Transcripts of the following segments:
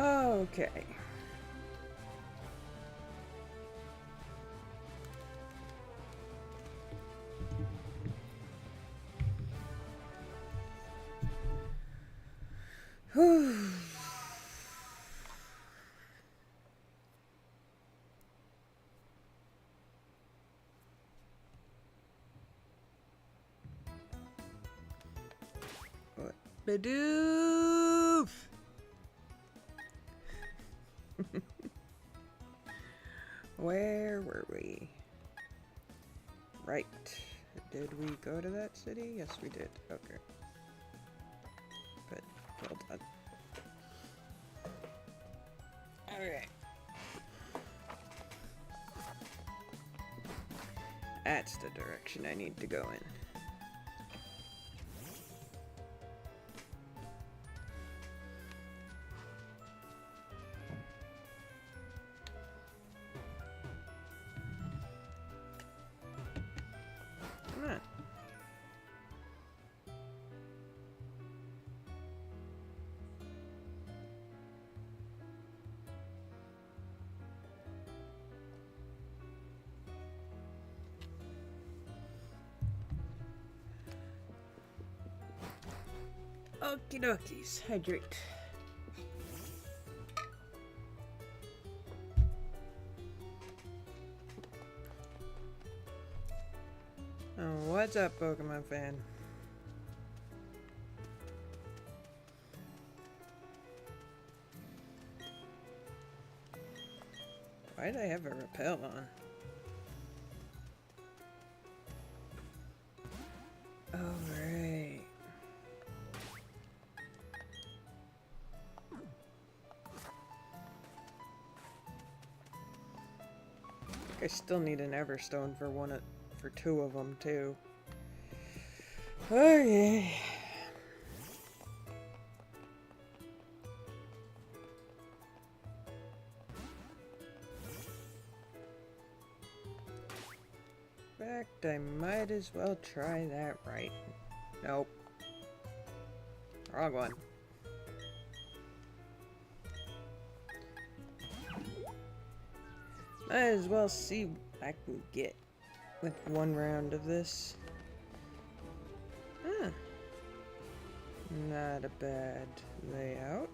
Okay. Whew. What? Bidoof! Where were we? Right. Did we go to that city? Yes, we did. Okay. Good. Well done. Alright. That's the direction I need to go in. Come on. Okie dokies. Hydrate. Oh, what's up, Pokemon fan? Why did I have a repel on? Oh, right. I still need an Everstone for two of them too. Okay. In fact, I might as well try that right. Nope. Wrong one. Might as well see what I can get with one round of this. Huh. Not a bad layout.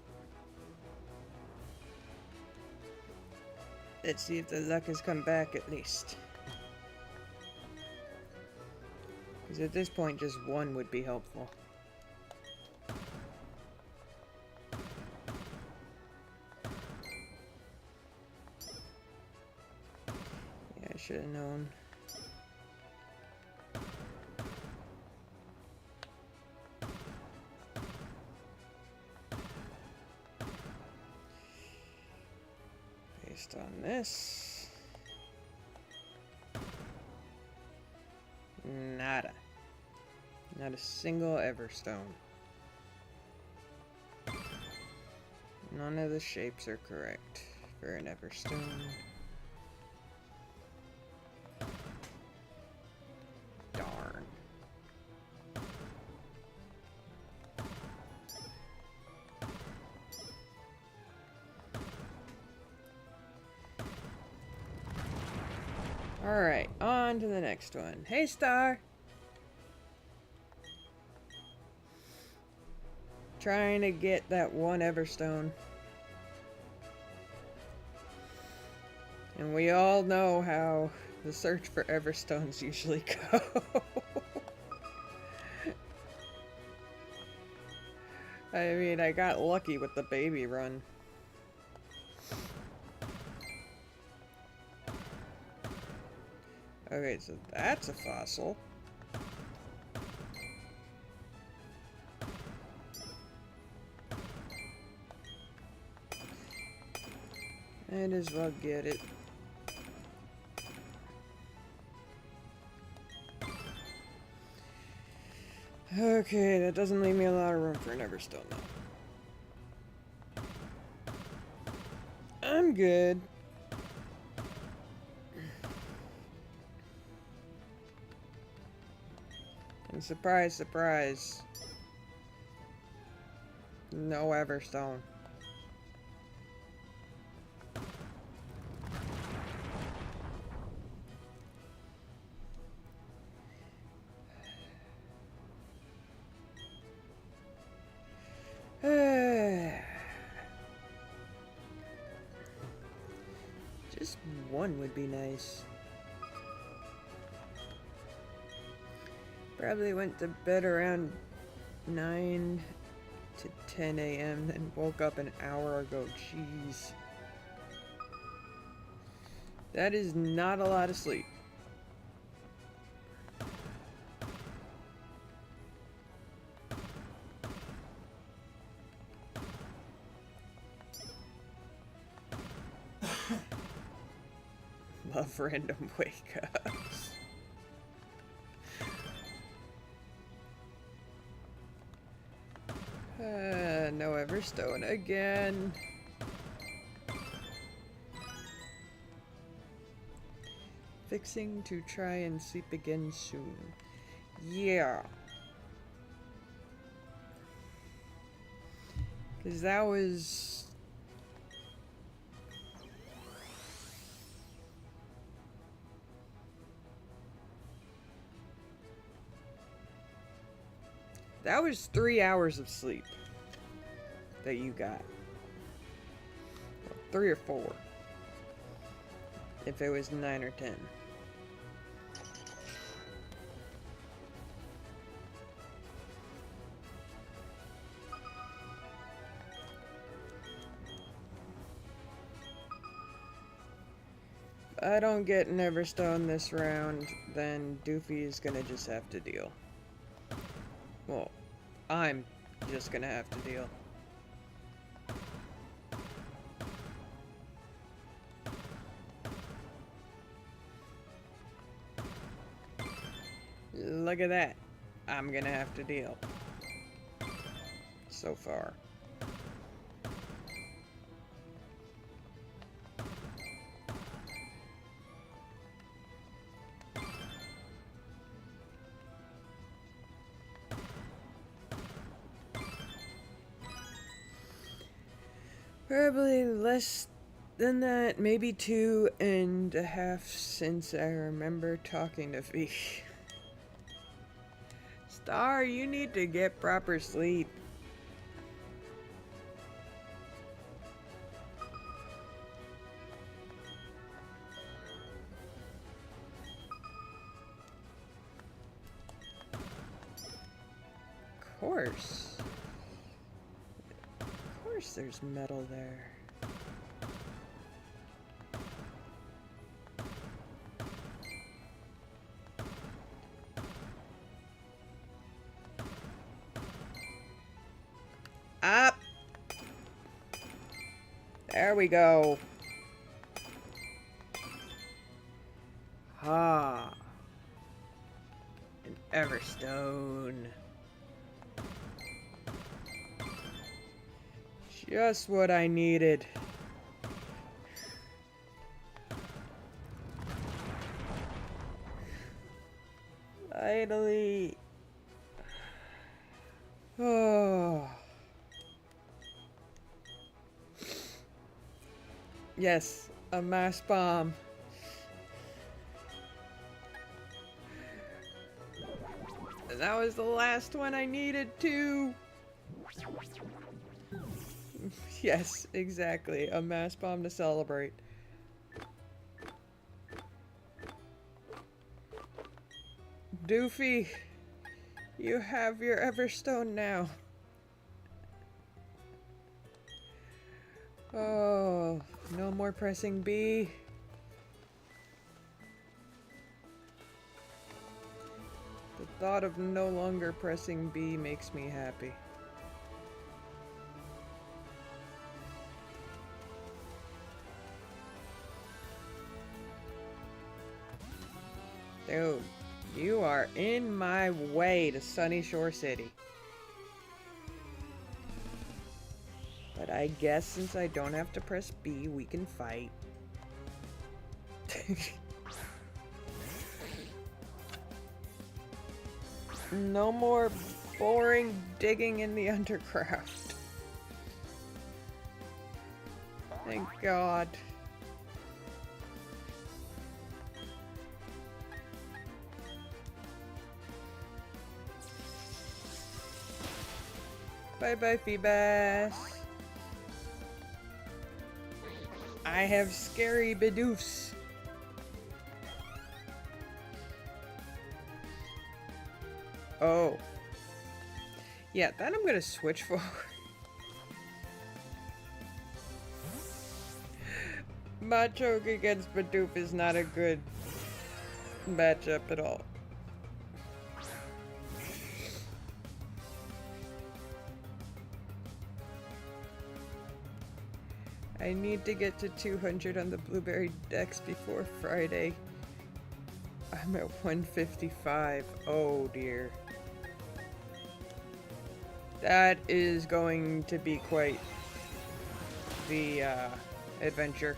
Let's see if the luck has come back at least. Because at this point, just one would be helpful. Yeah, I should have known. Based on this. Nada. Not a single Everstone. None of the shapes are correct for an Everstone. Darn. Alright, on to the next one. Hey, Star! Trying to get that one Everstone. And we all know how the search for Everstones usually go. I mean, I got lucky with the baby run. Okay, so that's a fossil. Might as well get it. Okay, that doesn't leave me a lot of room for an Everstone, though. I'm good. And surprise, surprise. No Everstone. Just one would be nice. Probably went to bed around 9 to 10 a.m. then woke up an hour ago. Jeez. That is not a lot of sleep. Love random wake-ups. No Everstone again. Fixing to try and sleep again soon. Yeah. Because that was... That was 3 hours of sleep that you got. 3 or 4. If it was 9 or 10. If I don't get an Everstone this round, then Doofy is gonna just have to deal. Well, I'm just gonna have to deal. Look at that. I'm gonna have to deal. So far. Probably less than that, maybe 2.5 since I remember talking to V. Star, you need to get proper sleep. Of course. Of course there's metal there. Up! There we go. Ah. An Everstone. Just what I needed. Finally. Oh. Yes, a mass bomb. And that was the last one I needed too. Yes, exactly. A mass bomb to celebrate. Doofy, you have your Everstone now. Oh, no more pressing B. The thought of no longer pressing B makes me happy. Dude, you are in my way to Sunyshore City. But I guess since I don't have to press B, we can fight. No more boring digging in the underground. Thank God. Bye-bye, Feebas. I have scary Bidoofs. Oh. Yeah, that I'm gonna switch for. Machoke against Bidoof is not a good matchup at all. I need to get to 200 on the Blueberry Dex before Friday. I'm at 155. Oh dear. That is going to be quite the adventure.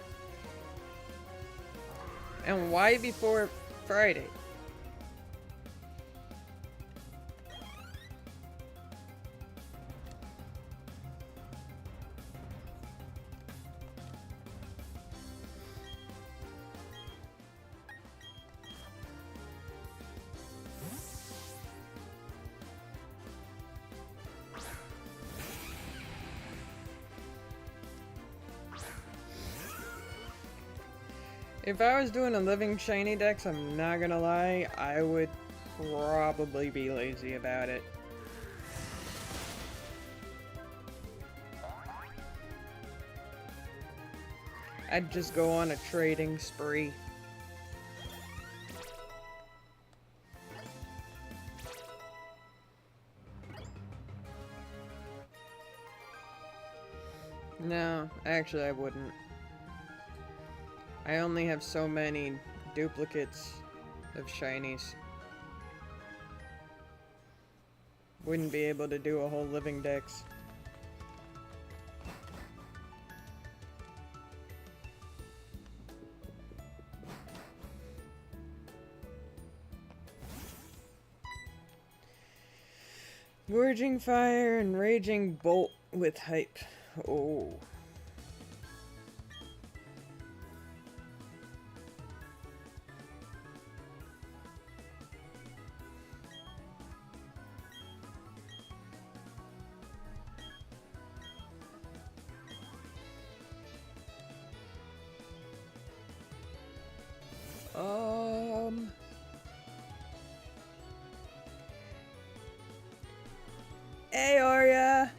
And why before Friday? If I was doing a living shiny dex, I'm not gonna lie, I would probably be lazy about it. I'd just go on a trading spree. No, actually I wouldn't. I only have so many duplicates of shinies. Wouldn't be able to do a whole living dex. Gorging Fire and Raging Bolt with hype. Oh. Hey, Arya!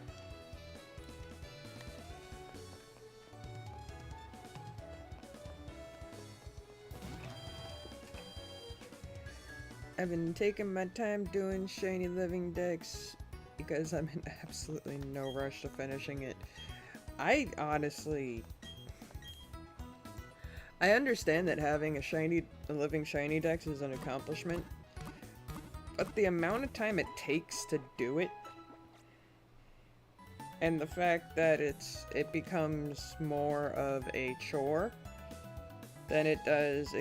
I've been taking my time doing shiny living decks because I'm in absolutely no rush to finishing it. I honestly... I understand that having a living shiny dex is an accomplishment, but the amount of time it takes to do it, and the fact that it becomes more of a chore than it does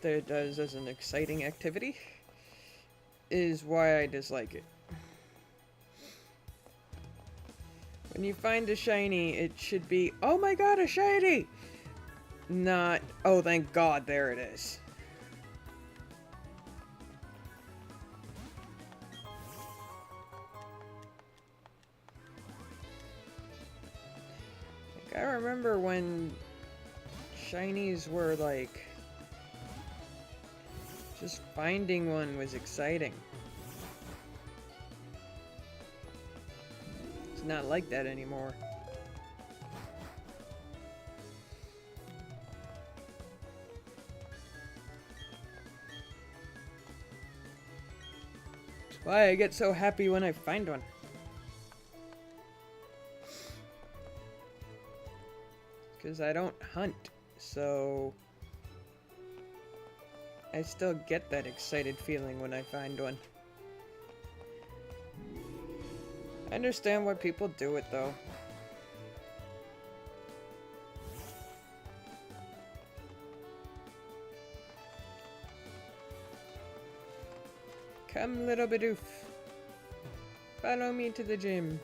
that it does as an exciting activity, is why I dislike it. When you find a shiny, it should be, oh my god, a shiny! Not, oh thank god, there it is. Like, I remember when shinies were like, just finding one was exciting. It's not like that anymore. That's why I get so happy when I find one. Because I don't hunt, so I still get that excited feeling when I find one. I understand why people do it, though. Come, little Bidoof. Follow me to the gym.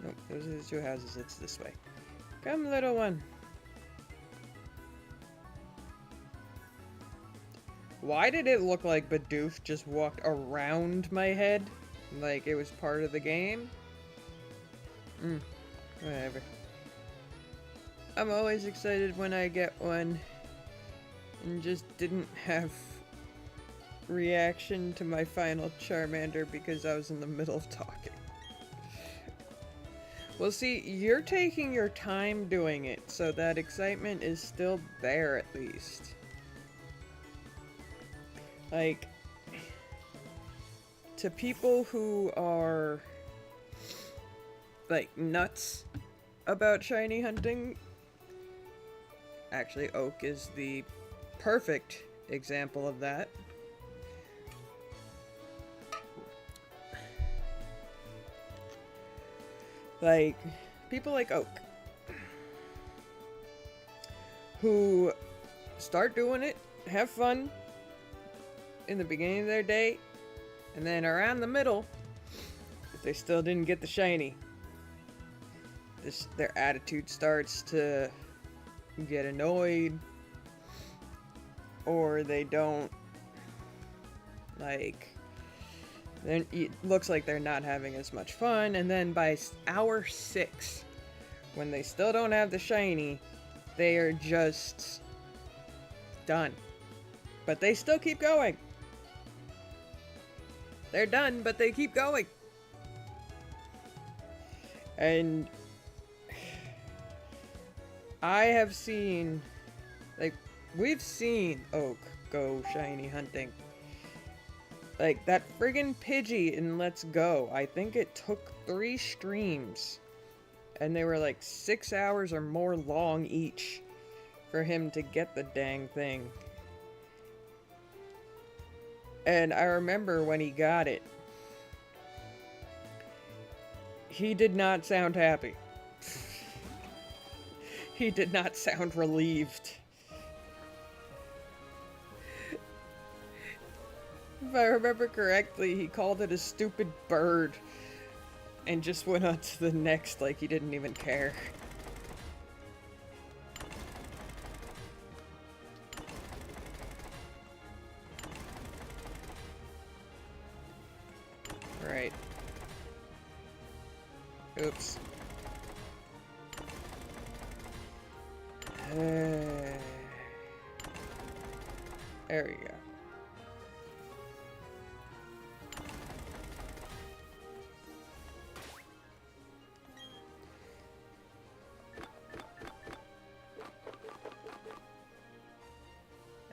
Nope, those are the two houses. It's this way. Come, little one. Why did it look like Bidoof just walked around my head? Like it was part of the game? Whatever. I'm always excited when I get one, and just didn't have reaction to my final Charmander because I was in the middle of talking. Well, see, you're taking your time doing it, so that excitement is still there at least. Like, to people who are, like, nuts about shiny hunting, actually, Oak is the perfect example of that. Like, people like Oak, who start doing it, have fun in the beginning of their day, and then around the middle, if they still didn't get the shiny, their attitude starts to get annoyed, or they don't, like, then it looks like they're not having as much fun, and then by hour 6, when they still don't have the shiny, they are just done. But they still keep going. They're done, but they keep going. And I have seen, like, we've seen Oak go shiny hunting. Like, that friggin' Pidgey in Let's Go, I think it took 3 streams, and they were like 6 hours or more long each for him to get the dang thing. And I remember when he got it, he did not sound happy. He did not sound relieved. If I remember correctly, he called it a stupid bird and just went on to the next like he didn't even care. Right. Oops. There we go.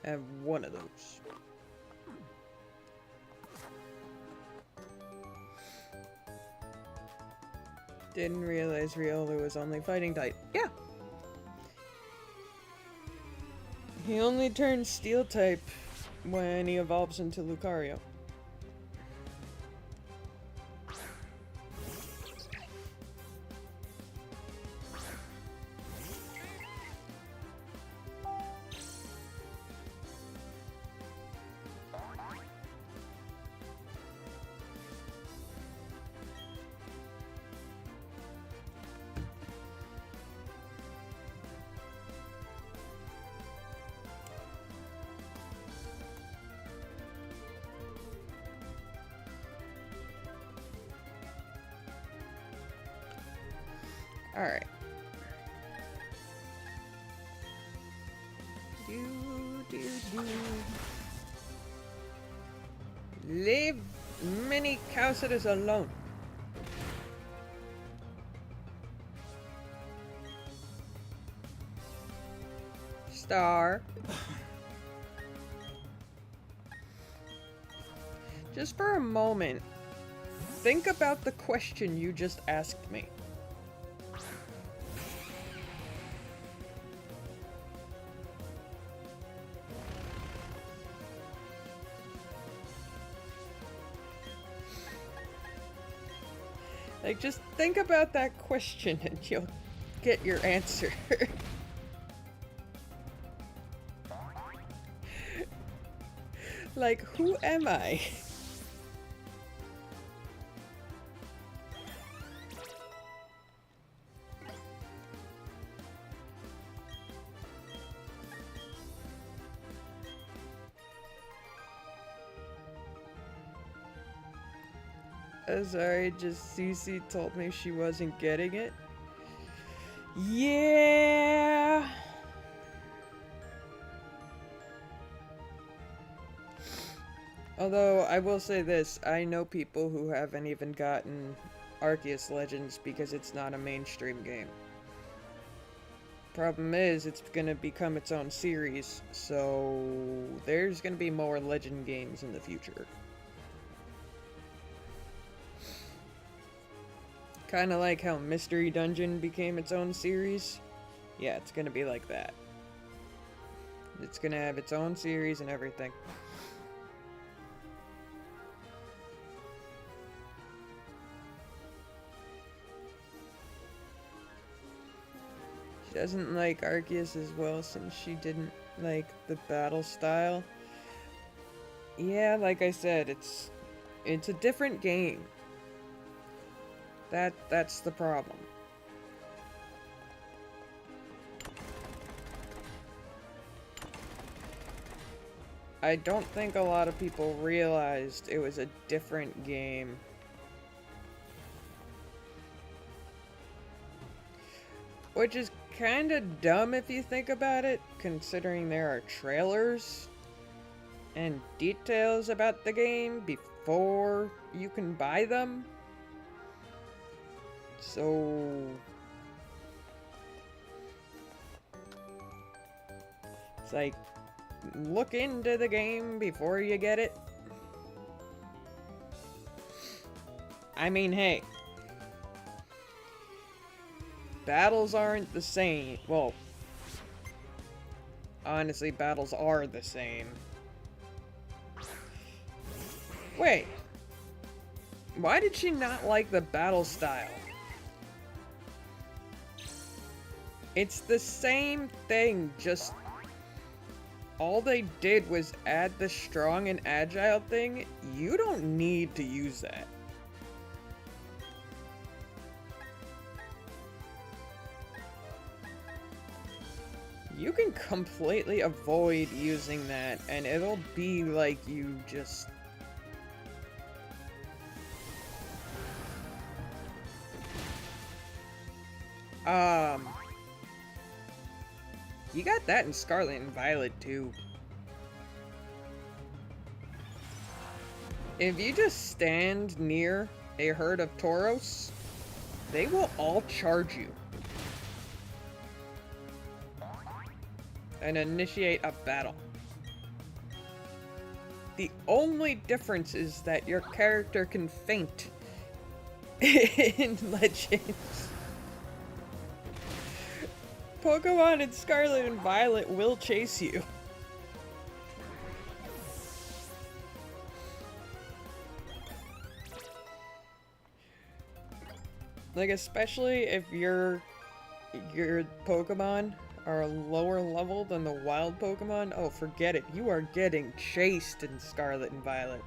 I have one of those. Didn't realize Riolu was only fighting type. Yeah. He only turns steel type when he evolves into Lucario. Alright. Leave mini Cowsitters alone. Star. Just for a moment, think about the question you just asked me. Like, just think about that question and you'll get your answer. Like, who am I? Sorry, just Cece told me she wasn't getting it. Yeah. Although, I will say this, I know people who haven't even gotten Arceus Legends because it's not a mainstream game. Problem is, it's gonna become its own series, so there's gonna be more Legend games in the future. Kinda like how Mystery Dungeon became its own series. Yeah, it's gonna be like that. It's gonna have its own series and everything. She doesn't like Arceus as well since she didn't like the battle style. Yeah, like I said, it's a different game. That's the problem. I don't think a lot of people realized it was a different game. Which is kinda dumb if you think about it, considering there are trailers and details about the game before you can buy them. So it's like, look into the game before you get it. I mean, hey, battles aren't the same. Well, honestly, battles are the same. Wait, why did she not like the battle style? It's the same thing, just all they did was add the strong and agile thing. You don't need to use that. You can completely avoid using that, and it'll be like you just... You got that in Scarlet and Violet, too. If you just stand near a herd of Tauros, they will all charge you. And initiate a battle. The only difference is that your character can feint in Legends. Pokemon in Scarlet and Violet will chase you. Like, especially if your Pokemon are lower level than the wild Pokemon, oh, forget it. You are getting chased in Scarlet and Violet.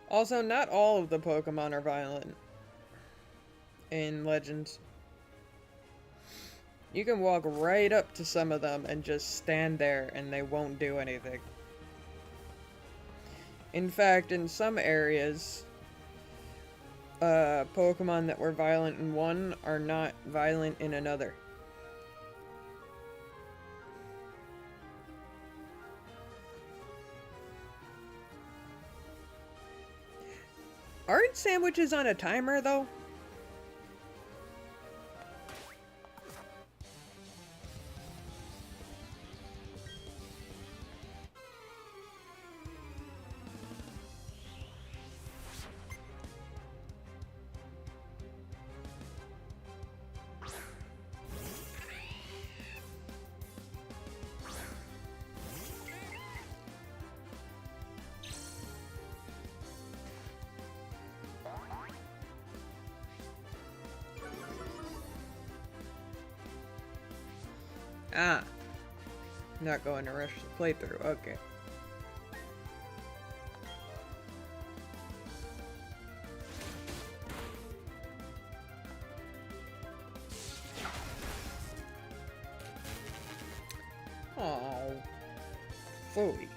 Also, not all of the Pokemon are violent in Legends. You can walk right up to some of them and just stand there and they won't do anything. In fact, in some areas, Pokemon that were violent in one are not violent in another. Aren't sandwiches on a timer, though? Ah. Not going to rush the playthrough, okay. fully.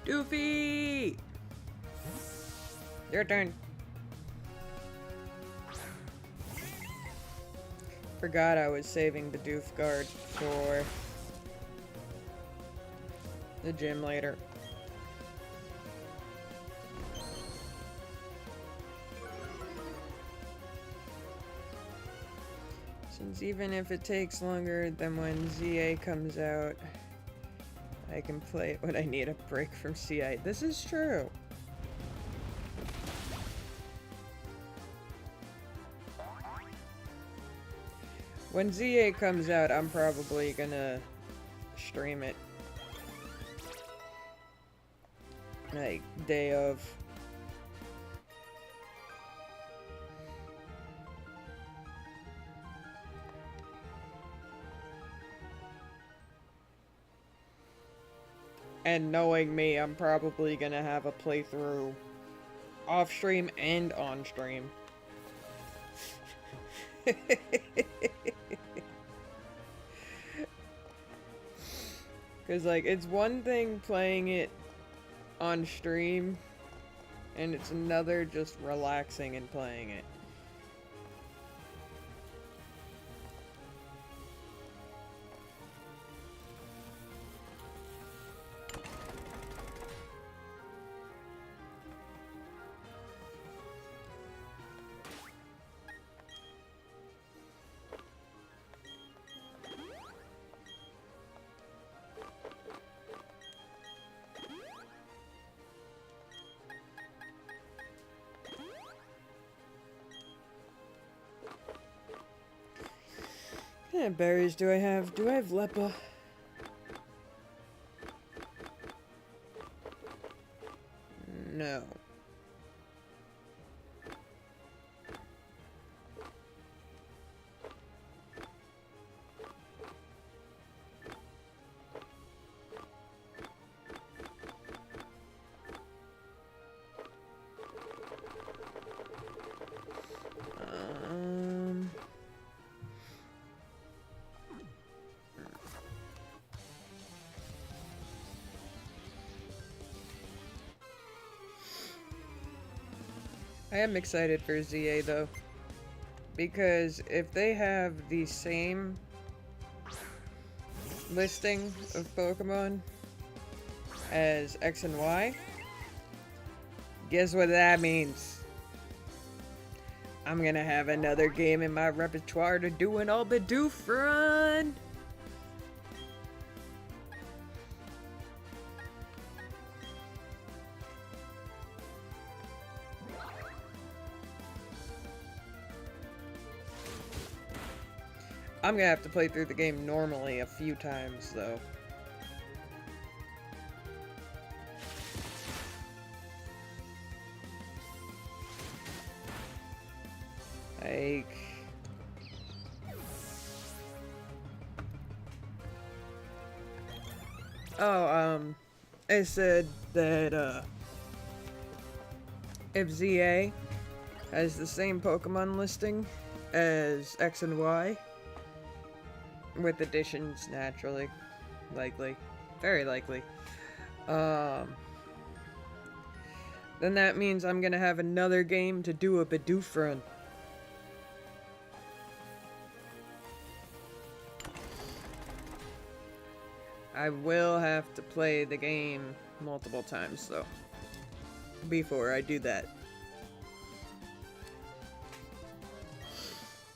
Doofy! Your turn. Forgot I was saving the Doof Guard for the gym later. Since even if it takes longer than when ZA comes out, I can play it when I need a break from CI. This is true. When ZA comes out, I'm probably gonna stream it. Like, day of. And knowing me, I'm probably gonna have a playthrough off stream and on stream. Because, like, it's one thing playing it on stream, and it's another just relaxing and playing it. What kind of berries do I have? Do I have Lepa? No. I am excited for ZA though, because if they have the same listing of Pokemon as X and Y, guess what that means? I'm gonna have another game in my repertoire to do an All-Bidoof run! I'm gonna have to play through the game normally a few times, though. Like... Oh, I said that, if ZA has the same Pokemon listing as X and Y, with additions, naturally. Likely. Very likely. Then that means I'm gonna have another game to do a Bidoof run. I will have to play the game multiple times, though, before I do that.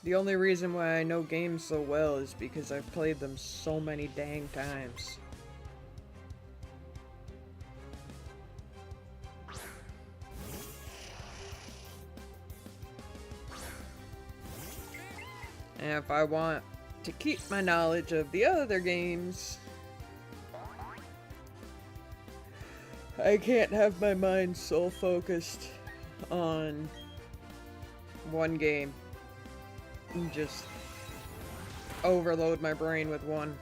The only reason why I know games so well is because I've played them so many dang times. And if I want to keep my knowledge of the other games, I can't have my mind so focused on one game. Just overload my brain with one.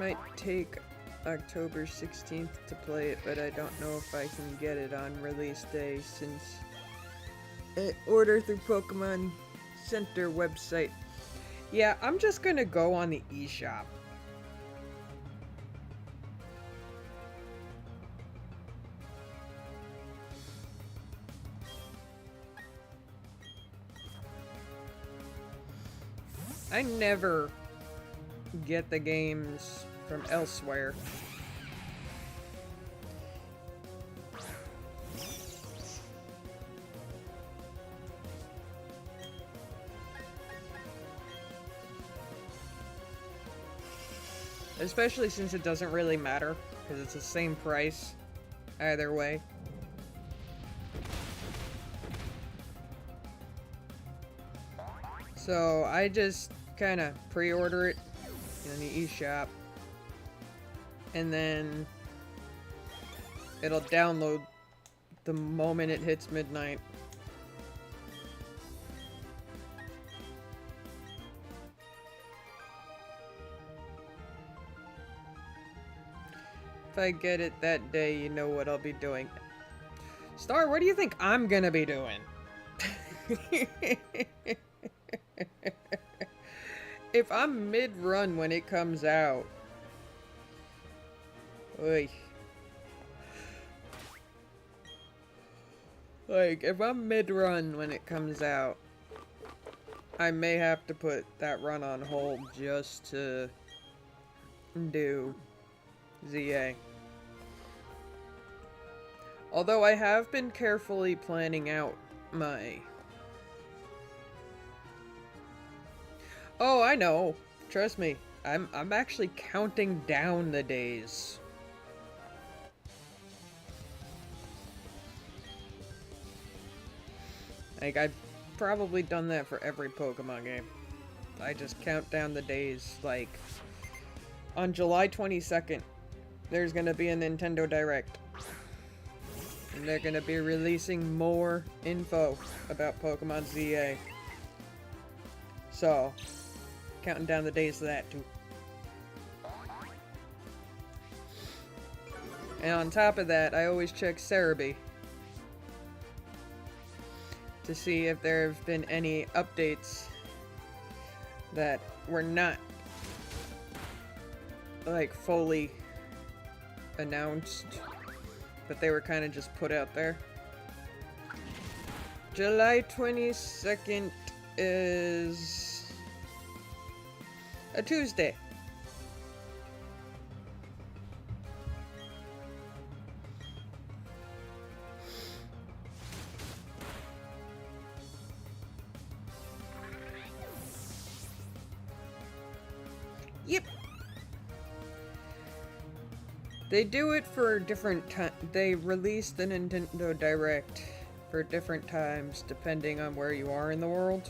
Might take October 16th to play it, but I don't know if I can get it on release day since order through Pokemon Center website. Yeah, I'm just gonna go on the eShop. I never get the games from elsewhere. Especially since it doesn't really matter, because it's the same price either way. So I just kind of pre-order it in the eShop, and then it'll download the moment it hits midnight. If I get it that day, you know what I'll be doing. Star, what do you think I'm gonna be doing? If I'm mid-run when it comes out... Oy. Like, if I'm mid-run when it comes out, I may have to put that run on hold just to do ZA. Although I have been carefully planning out my... Oh, I know. Trust me. I'm actually counting down the days. Like, I've probably done that for every Pokemon game. I just count down the days. Like, on July 22nd, there's gonna be a Nintendo Direct. And they're gonna be releasing more info about Pokemon ZA. So, counting down the days of that too. And on top of that, I always check Cerebi to see if there have been any updates that were not like fully announced, but they were kind of just put out there. July 22nd is a Tuesday. Yep. They do it for different times. They release the Nintendo Direct for different times depending on where you are in the world.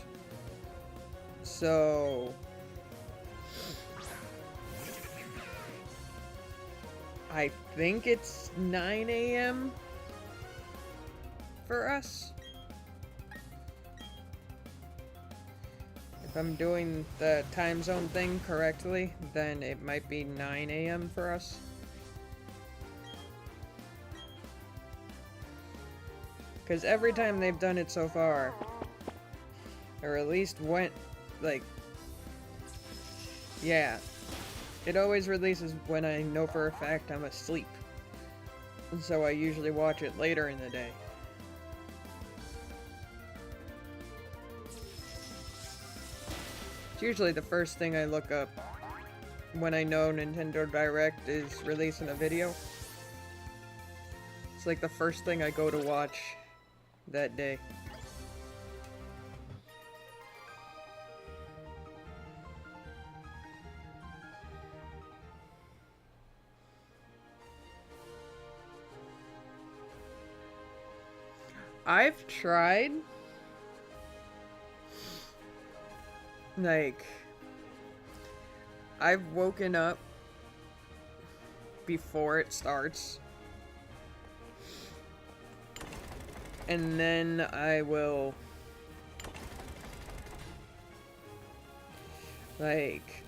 So I think it's 9 AM for us. If I'm doing the time zone thing correctly, then it might be 9 AM for us. Because every time they've done it so far, or at least went, like, yeah, it always releases when I know for a fact I'm asleep. And so I usually watch it later in the day. It's usually the first thing I look up when I know Nintendo Direct is releasing a video. It's like the first thing I go to watch that day. I've tried, like, I've woken up before it starts, and then I will, like,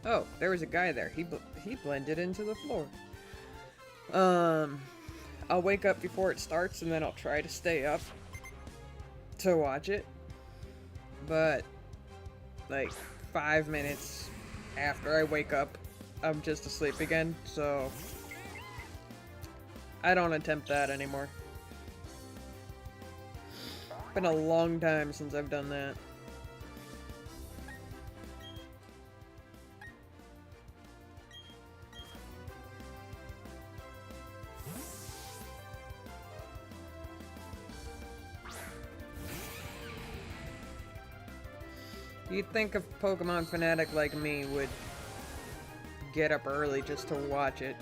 Oh, there was a guy there. He blended into the floor. I'll wake up before it starts and then I'll try to stay up to watch it. But like 5 minutes after I wake up, I'm just asleep again, so I don't attempt that anymore. Been a long time since I've done that. You'd think a Pokemon fanatic like me would get up early just to watch it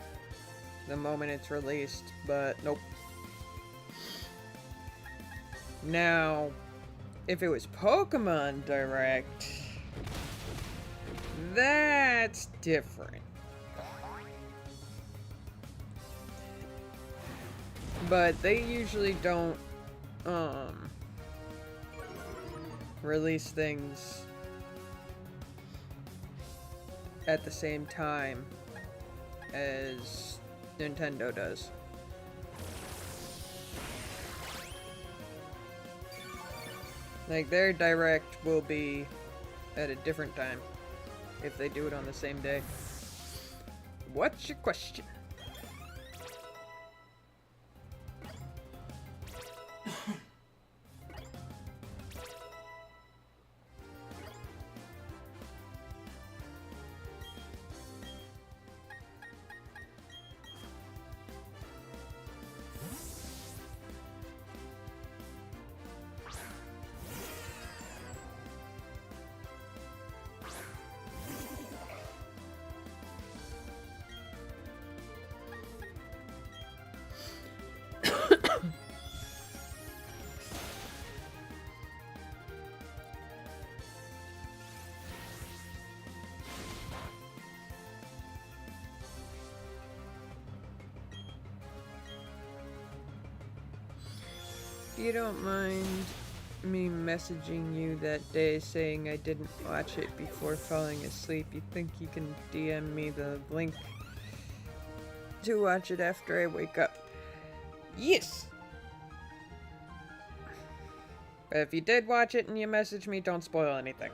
the moment it's released, but nope. Now, if it was Pokemon Direct, that's different. But they usually don't, release things at the same time as Nintendo does. Like, their Direct will be at a different time if they do it on the same day. What's your question? If you don't mind me messaging you that day saying I didn't watch it before falling asleep, you think you can DM me the link to watch it after I wake up? Yes! But if you did watch it and you message me, don't spoil anything.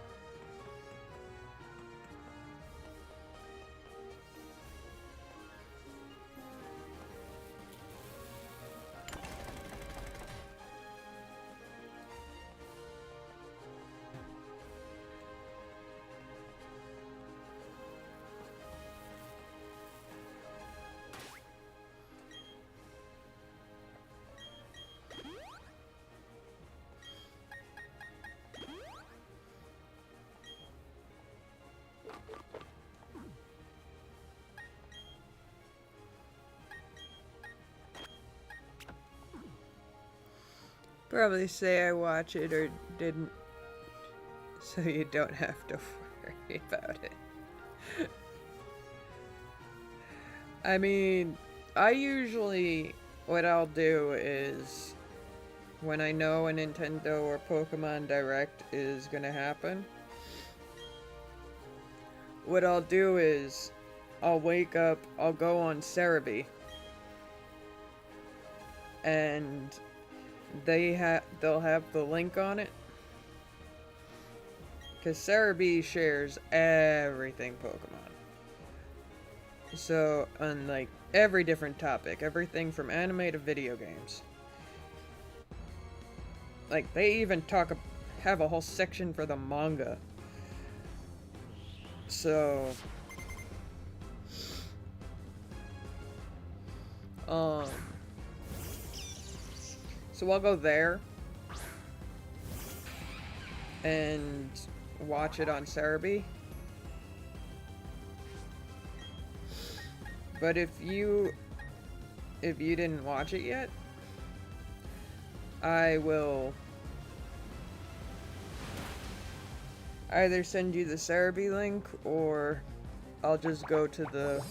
Probably say I watch it or didn't, so you don't have to worry about it. I mean, I usually, what I'll do is, when I know a Nintendo or Pokemon Direct is gonna happen, what I'll do is, I'll wake up, I'll go on Cerebi, and they'll have the link on it, because Cerebi shares everything Pokemon. So, on like every different topic, everything from anime to video games. Like, they even have a whole section for the manga. So, so I'll go there and watch it on Cerebi. But if you didn't watch it yet, I will either send you the Cerebi link, or I'll just go to the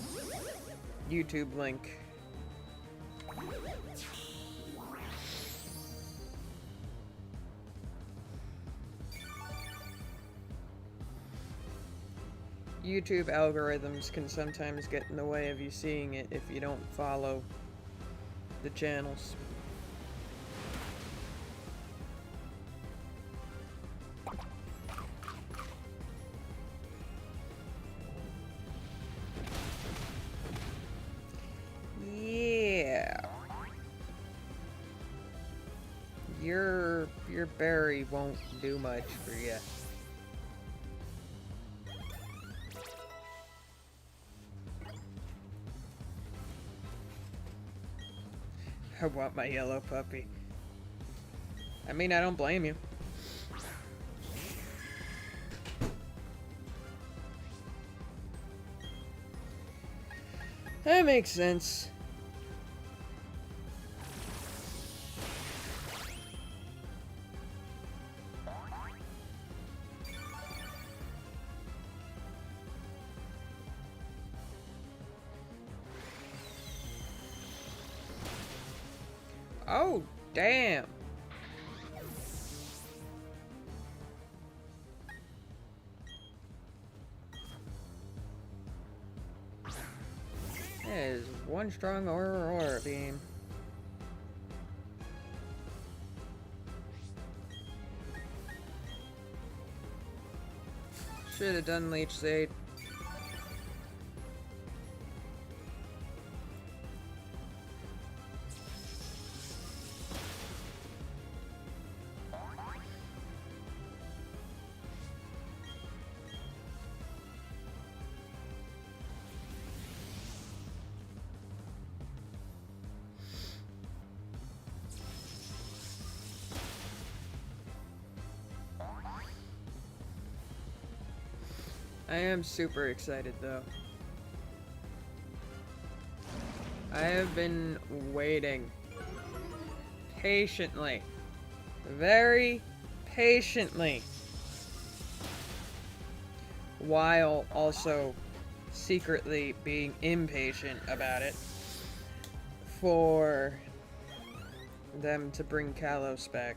YouTube link. YouTube algorithms can sometimes get in the way of you seeing it if you don't follow the channels. Yeah. Your berry won't do much for you. I want my yellow puppy. I mean, I don't blame you. That makes sense. Oh, damn. That is one strong aura beam. Should have done Leech Seed. I am super excited though. I have been waiting patiently, very patiently, while also secretly being impatient about it, for them to bring Kalos back.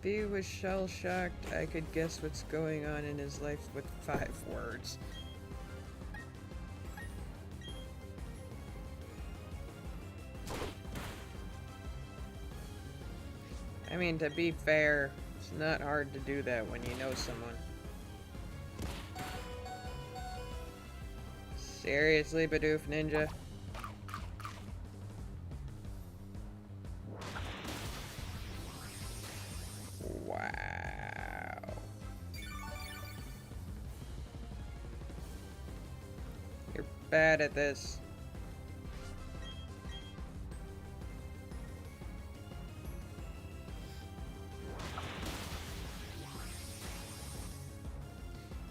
If he was shell-shocked, I could guess what's going on in his life with 5 words. I mean, to be fair, it's not hard to do that when you know someone. Seriously, Bidoof Ninja? Wow. You're bad at this.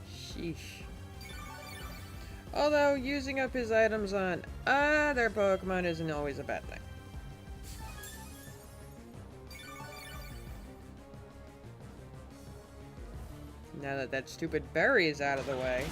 Sheesh. Although, using up his items on other Pokemon isn't always a bad thing. Now that that stupid berry is out of the way.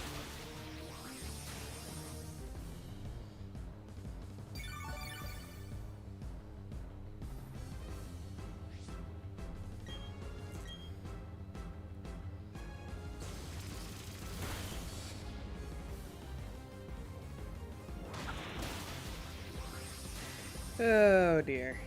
Oh dear.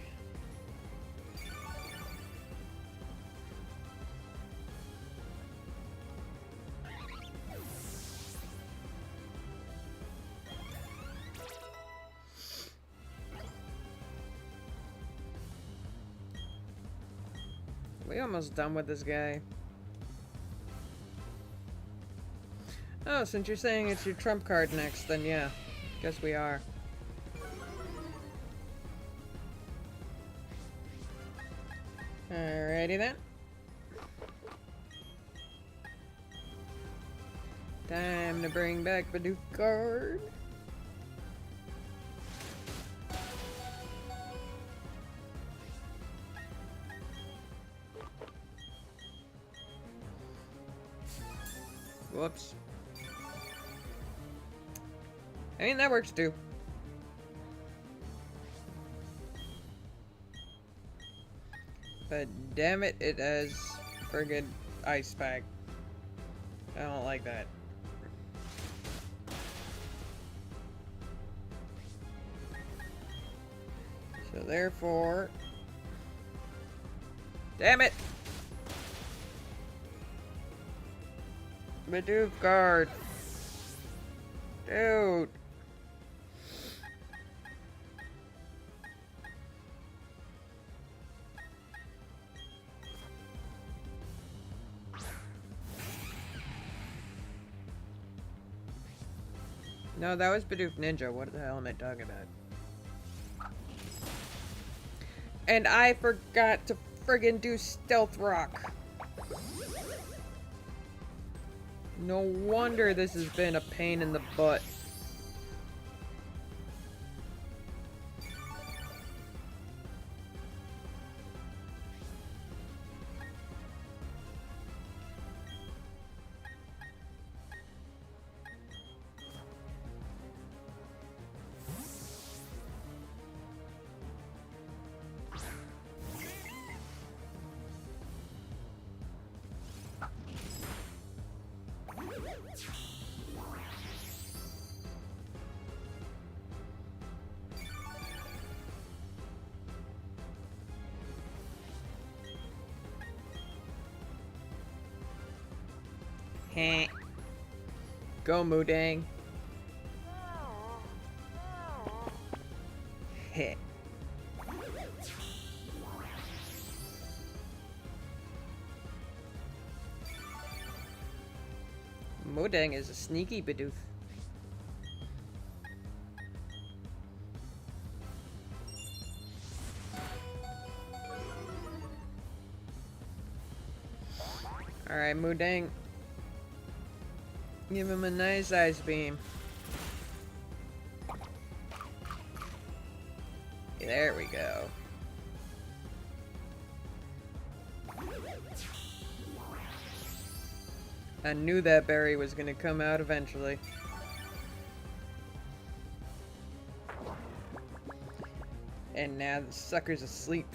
We almost done with this guy. Oh, since you're saying it's your trump card next, then yeah. Guess we are. Alrighty then. Time to bring back Bidoof card. Whoops. I mean, that works too. But damn it, it has friggin' ice pack. I don't like that. So therefore... Damn it! Bidoof guard. Dude. No, that was Bidoof Ninja. What the hell am I talking about? And I forgot to friggin' do Stealth Rock. No wonder this has been a pain in the butt. Heh. Go, Moodang. Heh. Moodang is a sneaky Bidoof. Alright, Moodang. Give him a nice ice beam. There we go. I knew that berry was gonna come out eventually. And now the sucker's asleep.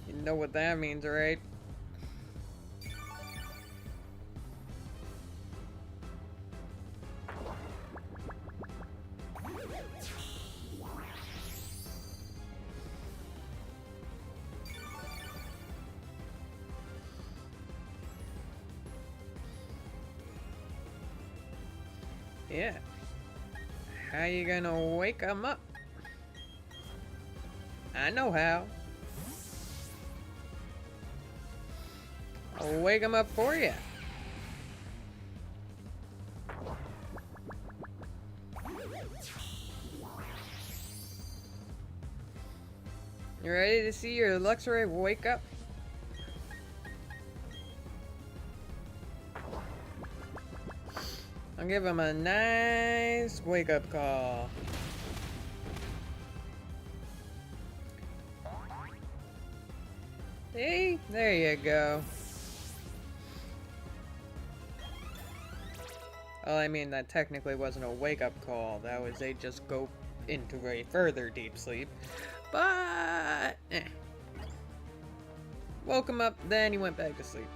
You know what that means, right? Yeah. How you gonna wake him up? I know how. I'll wake him up for you. You ready to see your Luxray wake up? I'll give him a nice wake-up call. See? There you go. Well, I mean, that technically wasn't a wake-up call. That was a just go into a further deep sleep. But... Woke him up, then he went back to sleep.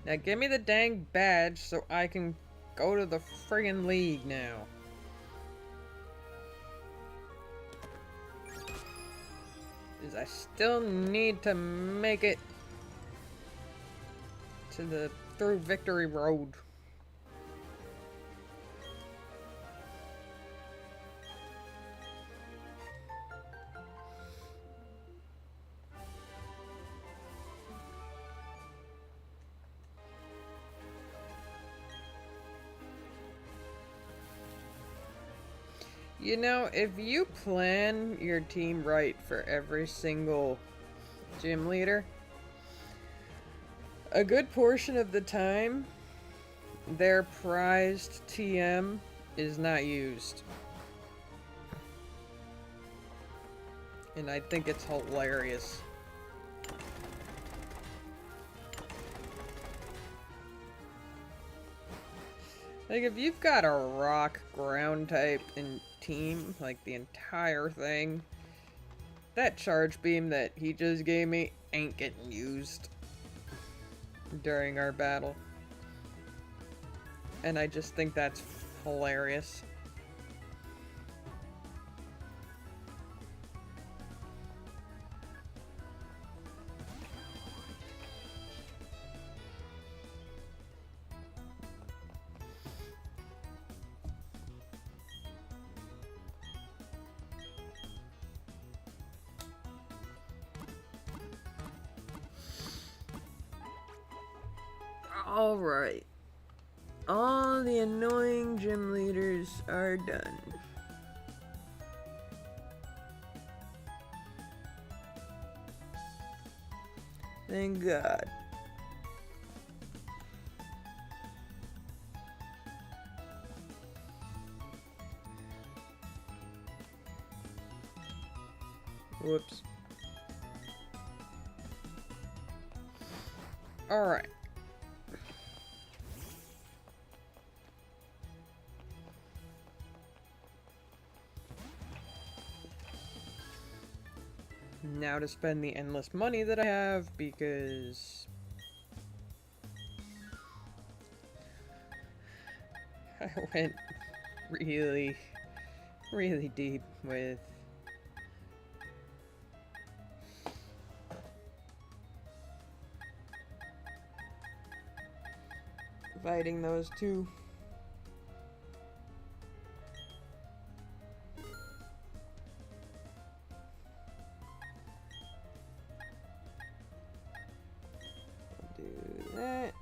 Now give me the dang badge so I can go to the friggin' league now. Because I still need to make it to the through Victory Road. You know, if you plan your team right for every single gym leader, a good portion of the time, their prized TM is not used. And I think it's hilarious. Like, if you've got a rock ground type in team, like the entire thing, that charge beam that he just gave me ain't getting used during our battle. And I just think that's hilarious. Alright. All the annoying gym leaders are done. Thank God. Whoops. Alright. Now to spend the endless money that I have, because I went really, really deep with fighting those two. Do that.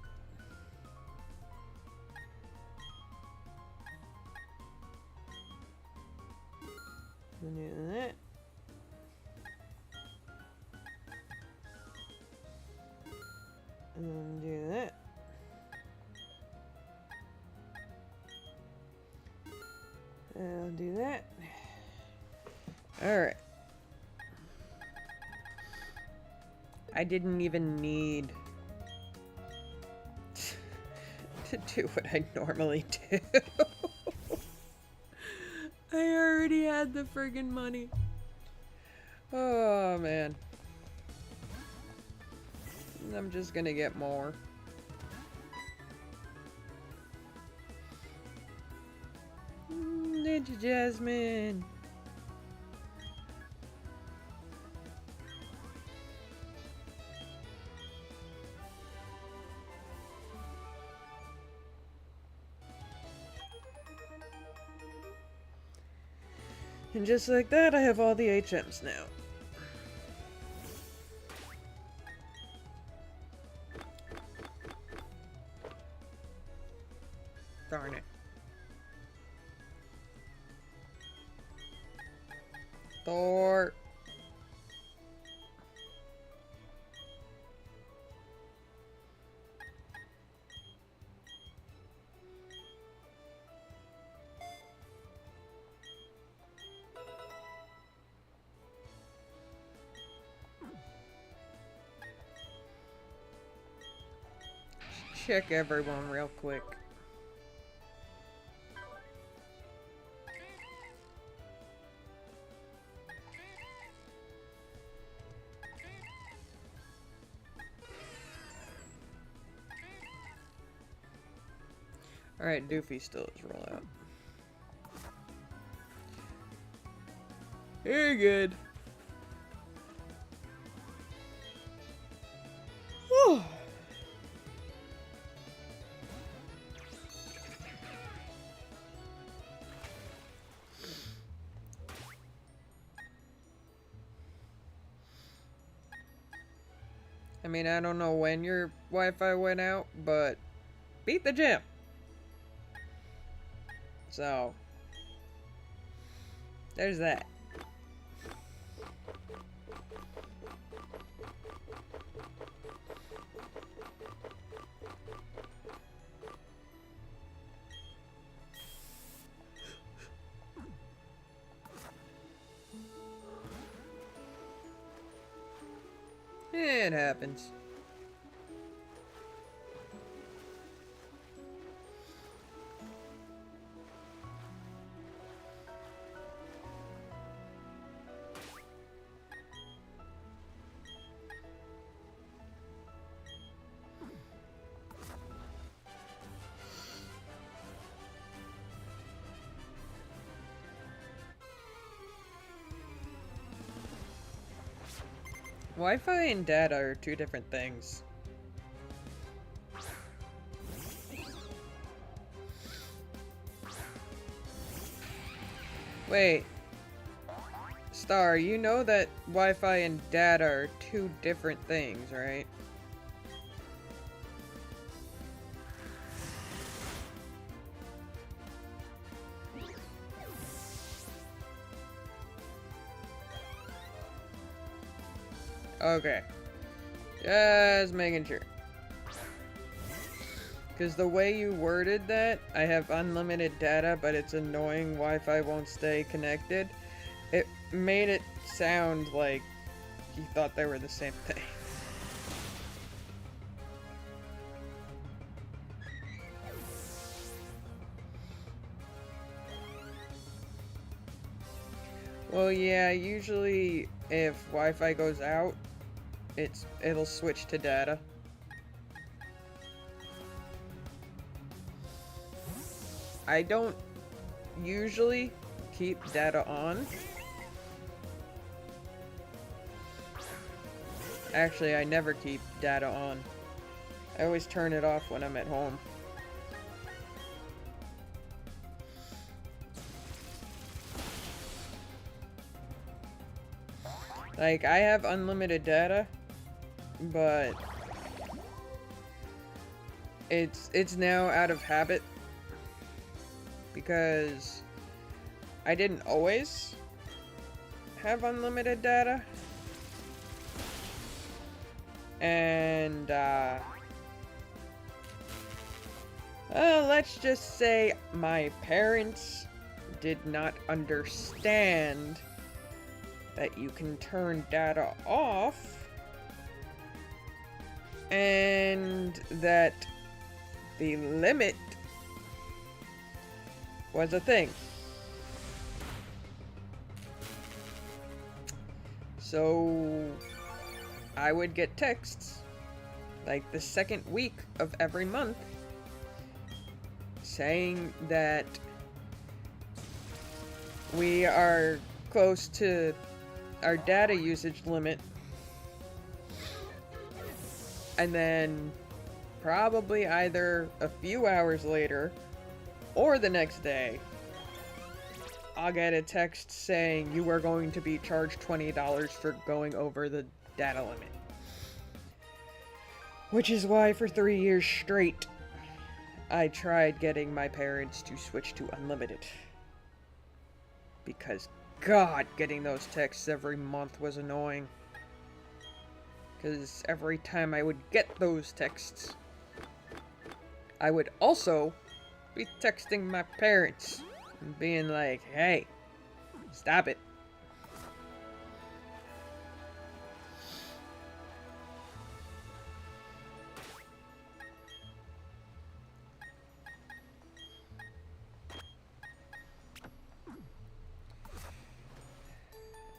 Do that. And do that. I'll do that. Alright. I didn't even need to do what I normally do. I already had the friggin' money. Oh, man. I'm just gonna get more. Ninja Jasmine. And just like that, I have all the HMs now. Darn it. Thor. Check everyone real quick. Alright, Doofy still is rollout. You're good. Whew. I mean, I don't know when your Wi-Fi went out, but beat the gym. So, there's that. It happens. Wi-Fi and data are two different things. Wait. Star, you know that Wi-Fi and data are two different things, right? Okay. Just making sure. Because the way you worded that, I have unlimited data, but it's annoying Wi-Fi won't stay connected. It made it sound like you thought they were the same thing. Well, yeah, usually if Wi-Fi goes out, it'll switch to data. I don't usually keep data on. Actually, I never keep data on. I always turn it off when I'm at home. Like, I have unlimited data, but it's now out of habit because I didn't always have unlimited data. And let's just say my parents did not understand that you can turn data off and that the limit was a thing. So I would get texts like the second week of every month saying that we are close to our data usage limit, and then probably either a few hours later or the next day I'll get a text saying you are going to be charged $20 for going over the data limit. Which is why for 3 years straight I tried getting my parents to switch to unlimited. Because God, getting those texts every month was annoying. Because every time I would get those texts, I would also be texting my parents and being like, hey, stop it.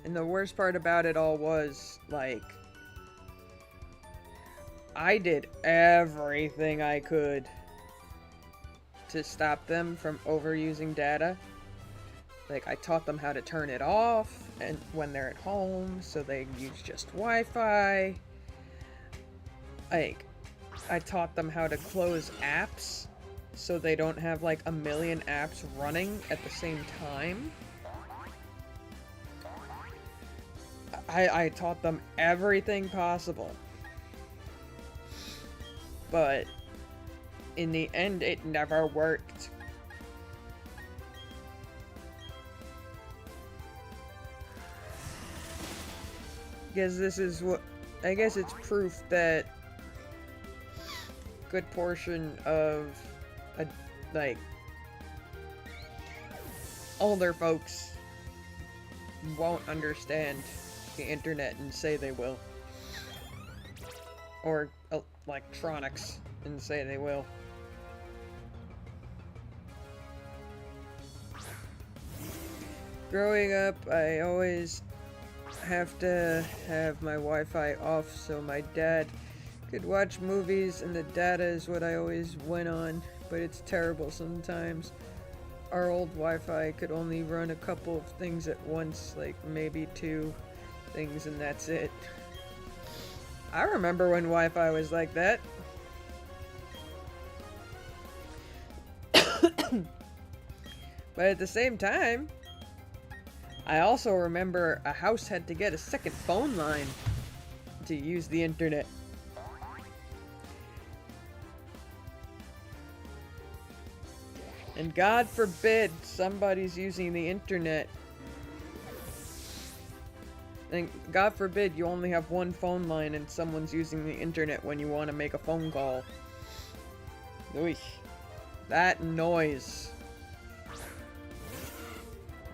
And the worst part about it all was, like, I did everything I could to stop them from overusing data. Like, I taught them how to turn it off and when they're at home so they use just Wi-Fi. Like, I taught them how to close apps so they don't have like a million apps running at the same time. I taught them everything possible. But in the end, it never worked. Because this is what, I guess it's proof that a good portion of, like, older folks won't understand the internet and say they will. or electronics and say they will. Growing up, I always have to have my Wi-Fi off so my dad could watch movies, and the data is what I always went on, but it's terrible sometimes. Our old Wi-Fi could only run a couple of things at once, like maybe 2 things, and that's it. I remember when Wi-Fi was like that. But at the same time, I also remember a house had to get a second phone line to use the internet. And God forbid somebody's using the internet. And God forbid you only have one phone line and someone's using the internet when you want to make a phone call. Oy. That noise.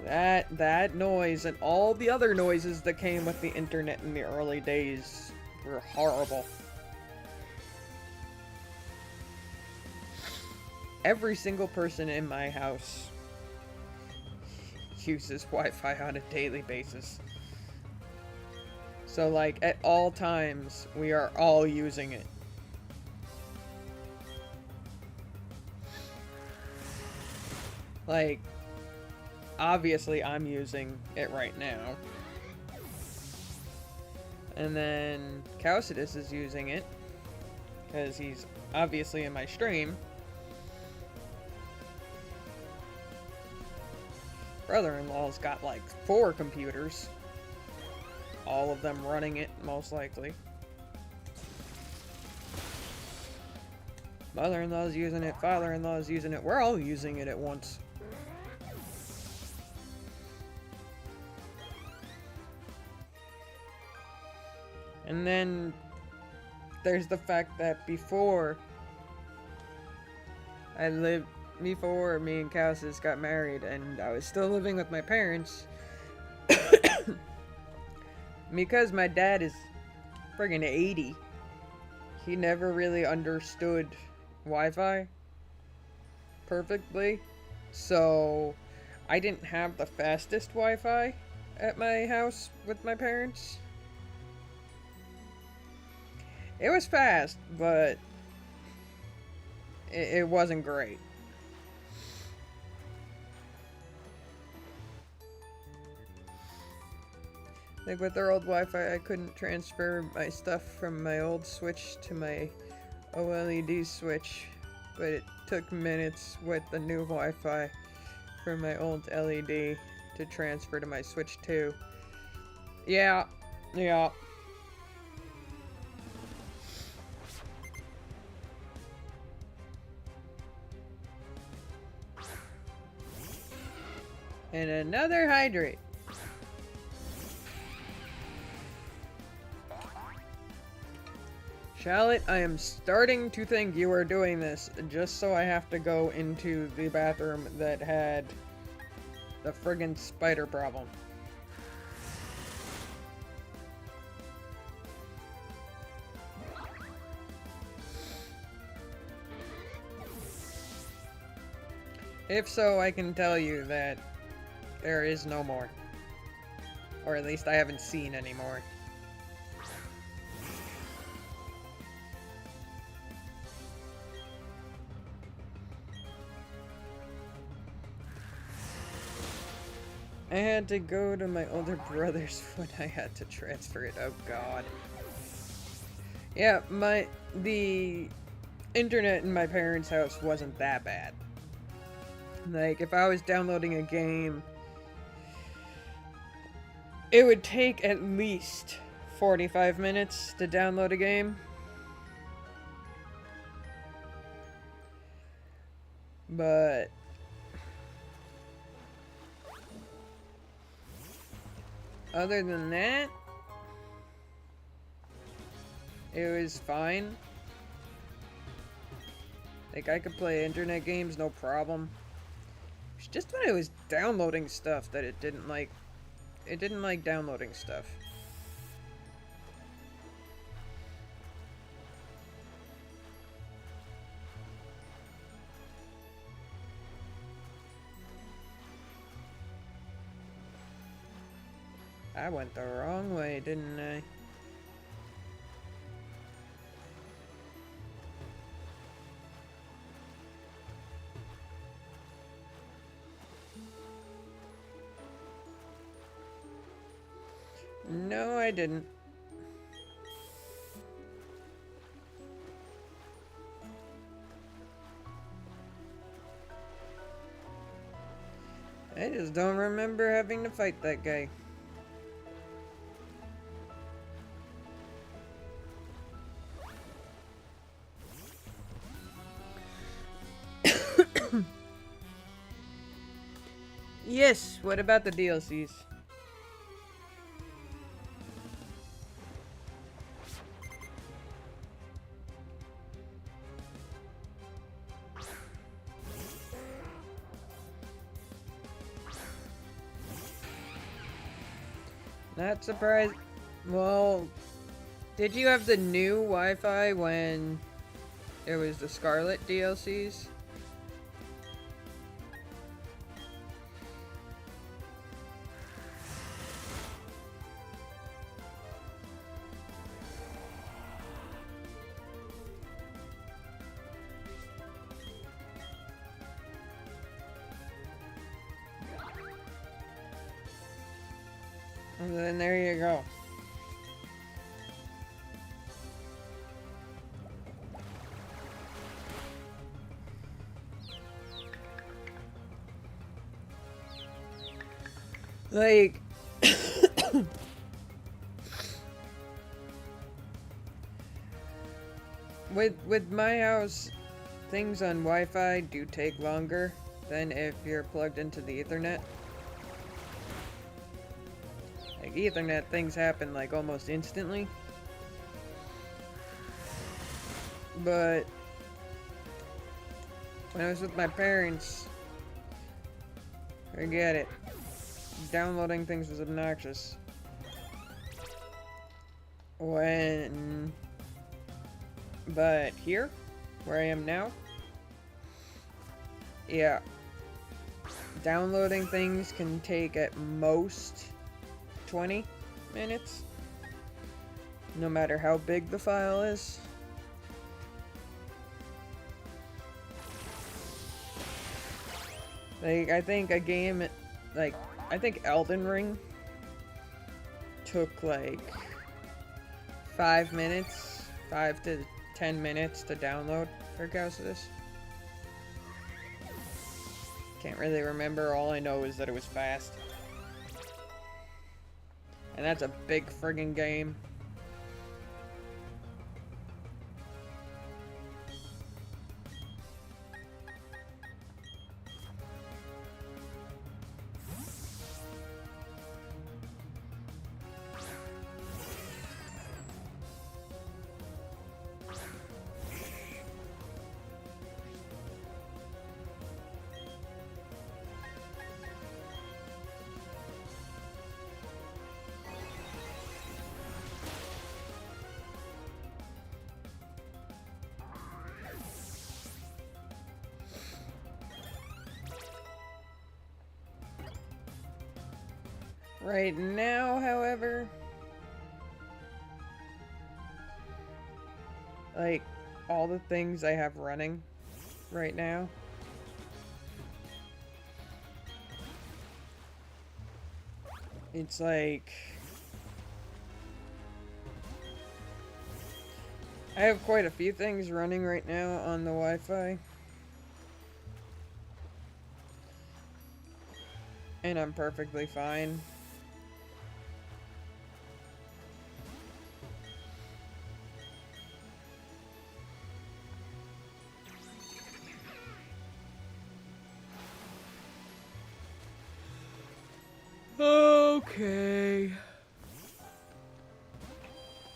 That noise and all the other noises that came with the internet in the early days were horrible. Every single person in my house uses Wi-Fi on a daily basis. So, like, at all times, we are all using it. Like, obviously I'm using it right now. And then Caucidus is using it, because he's obviously in my stream. Brother-in-law's got like 4 computers. All of them running it, most likely. Mother-in-law's using it, father-in-law's using it. We're all using it at once. And then there's the fact that before me and Caucidus got married and I was still living with my parents, because my dad is friggin' 80, he never really understood Wi-Fi perfectly, so I didn't have the fastest Wi-Fi at my house with my parents. It was fast, but it wasn't great. Like with our old Wi-Fi, I couldn't transfer my stuff from my old Switch to my OLED Switch, but it took minutes with the new Wi-Fi from my old LED to transfer to my Switch 2. Yeah. And another hydrate. Charlotte, I am starting to think you are doing this just so I have to go into the bathroom that had the friggin' spider problem. If so, I can tell you that there is no more. Or at least I haven't seen any more. I had to go to my older brother's when I had to transfer it. Oh god. Yeah, the internet in my parents' house wasn't that bad. Like, if I was downloading a game, it would take at least 45 minutes to download a game. But other than that, it was fine. Like, I could play internet games, no problem. It's just when I was downloading stuff that it didn't like downloading stuff. I went the wrong way, didn't I? No, I didn't. I just don't remember having to fight that guy. Yes, what about the DLCs? Not surprised. Well, did you have the new Wi-Fi when there was the Scarlet DLCs? And then there you go. Like, with my house, things on Wi-Fi do take longer than if you're plugged into the Ethernet. Like, Ethernet, things happen like almost instantly. But when I was with my parents, forget it. Downloading things was obnoxious. But here, where I am now, yeah, downloading things can take at most 20 minutes, no matter how big the file is. Like, I think a game, like, I think Elden Ring took like 5 minutes, 5 to 10 minutes to download for Gausis. Can't really remember, all I know is that it was fast. And that's a big friggin' game. Right now, however, like, all the things I have running right now, it's like, I have quite a few things running right now on the Wi-Fi. And I'm perfectly fine. Okay.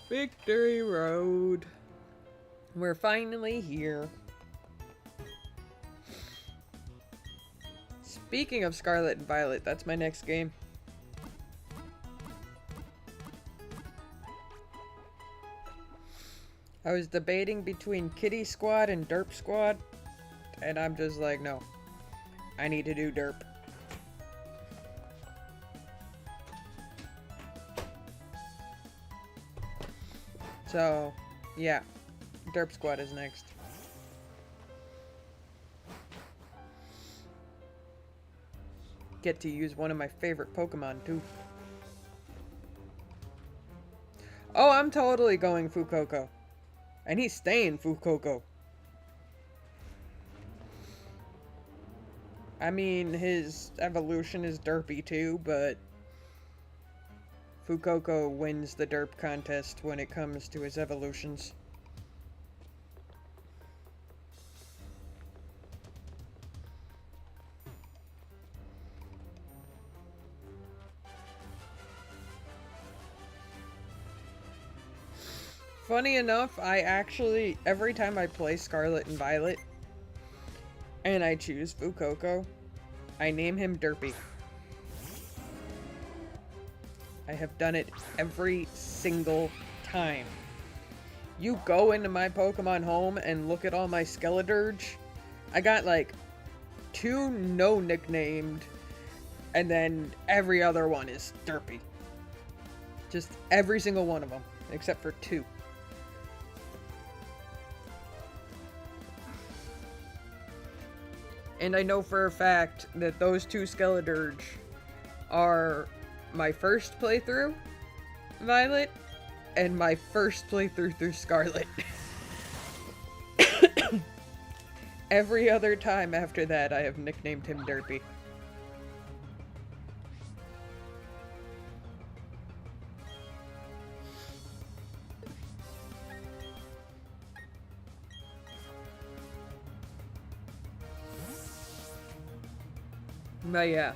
Victory Road. We're finally here. Speaking of Scarlet and Violet, that's my next game. I was debating between Kitty Squad and Derp Squad, and I'm just like, no. I need to do Derp. So, yeah. Derp Squad is next. Get to use one of my favorite Pokemon, too. Oh, I'm totally going Fuecoco. And he's staying Fuecoco. I mean, his evolution is derpy too, but Fuecoco wins the derp contest when it comes to his evolutions. Funny enough, I actually, every time I play Scarlet and Violet, and I choose Fuecoco, I name him Derpy. I have done it every single time. You go into my Pokemon home and look at all my Skeledirge, I got like 2 no nicknamed, and then every other one is Derpy. Just every single one of them, except for 2. And I know for a fact that those 2 Skeledirge are my first playthrough, Violet, and my first playthrough through Scarlet. Every other time after that, I have nicknamed him Derpy. But yeah.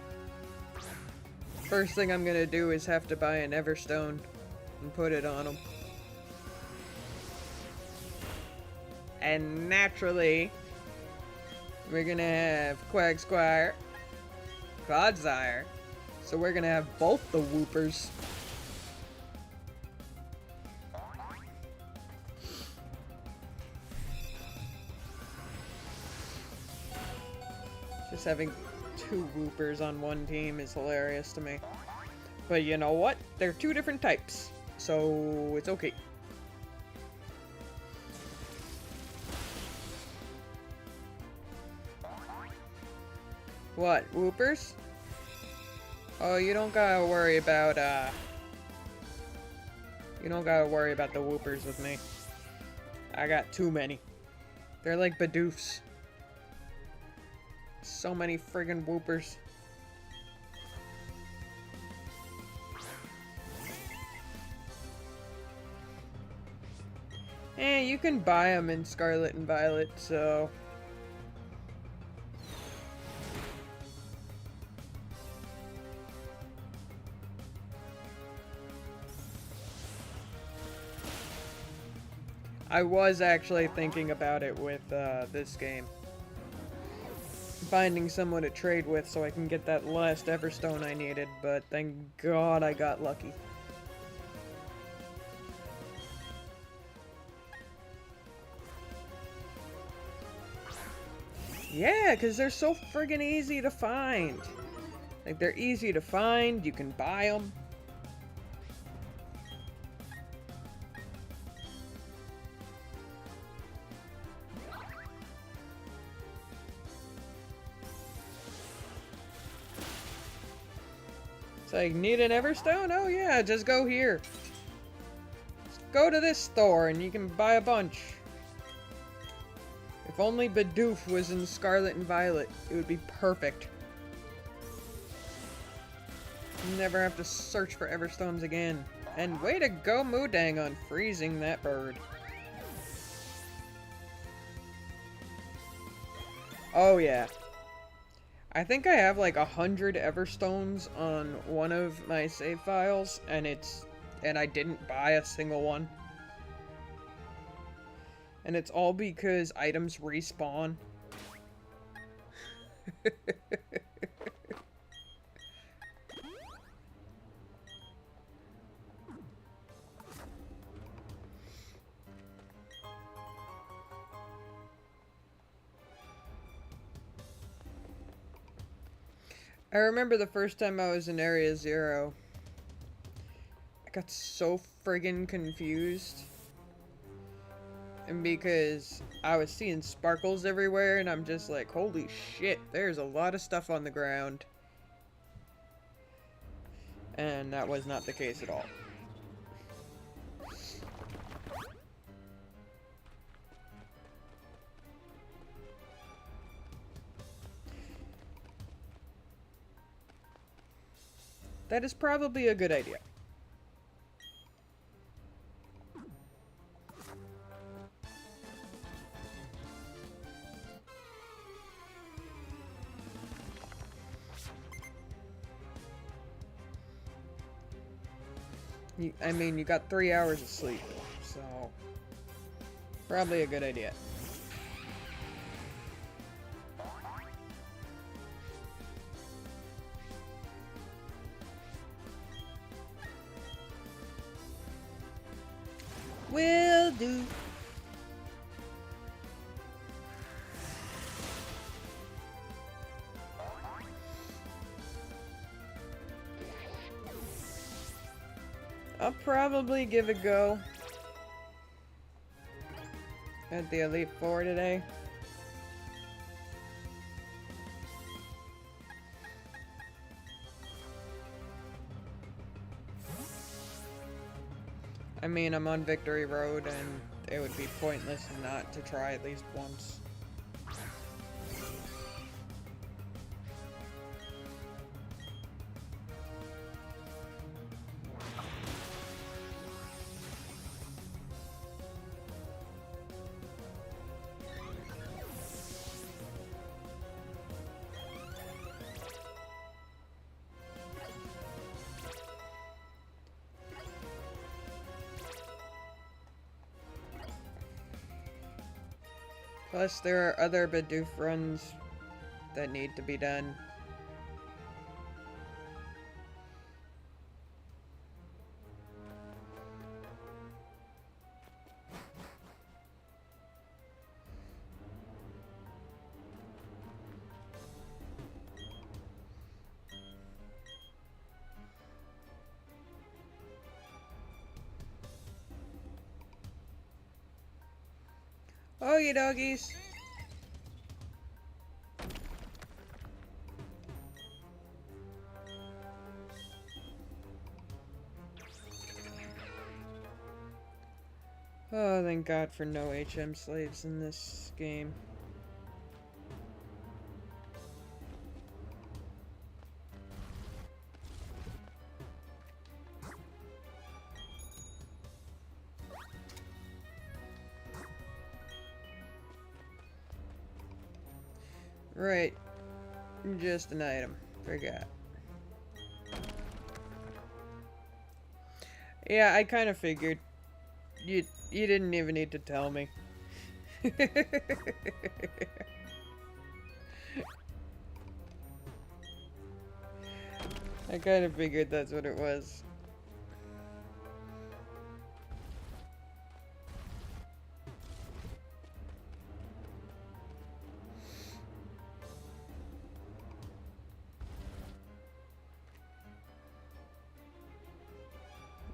First thing I'm gonna do is have to buy an Everstone and put it on him. And naturally, we're gonna have Quagsquire, Clodsire, so we're gonna have both the Whoopers. Just having 2 Whoopers on one team is hilarious to me. But you know what? They're 2 different types, so it's okay. What, Whoopers? Oh, you don't gotta worry about, you don't gotta worry about the Whoopers with me. I got too many. They're like Bidoofs. So many friggin' Whoopers. You can buy them in Scarlet and Violet, so... I was actually thinking about it with this game. Finding someone to trade with so I can get that last Everstone I needed, but thank God I got lucky. Yeah, because they're so friggin' easy to find. Like, they're easy to find, you can buy them. It's like, need an Everstone? Oh yeah, just go here. Just go to this store and you can buy a bunch. If only Bidoof was in Scarlet and Violet, it would be perfect. Never have to search for Everstones again. And way to go, Moodang, on freezing that bird. Oh yeah. I think I have like 100 Everstones on one of my save files, and I didn't buy a single one. And it's all because items respawn. I remember the first time I was in Area 0. I got so friggin' confused. And because I was seeing sparkles everywhere, and I'm just like, holy shit, there's a lot of stuff on the ground. And that was not the case at all. That is probably a good idea. I mean, you got 3 hours of sleep, so probably a good idea. Will do. I'll probably give it a go at the Elite Four today. I mean, I'm on Victory Road, and it would be pointless not to try at least once. Plus, there are other Bidoof runs that need to be done. Oh, you doggies! Oh, thank God for no HM slaves in this game. Right. Just an item. Forgot. Yeah, I kind of figured. You didn't even need to tell me. I kind of figured that's what it was.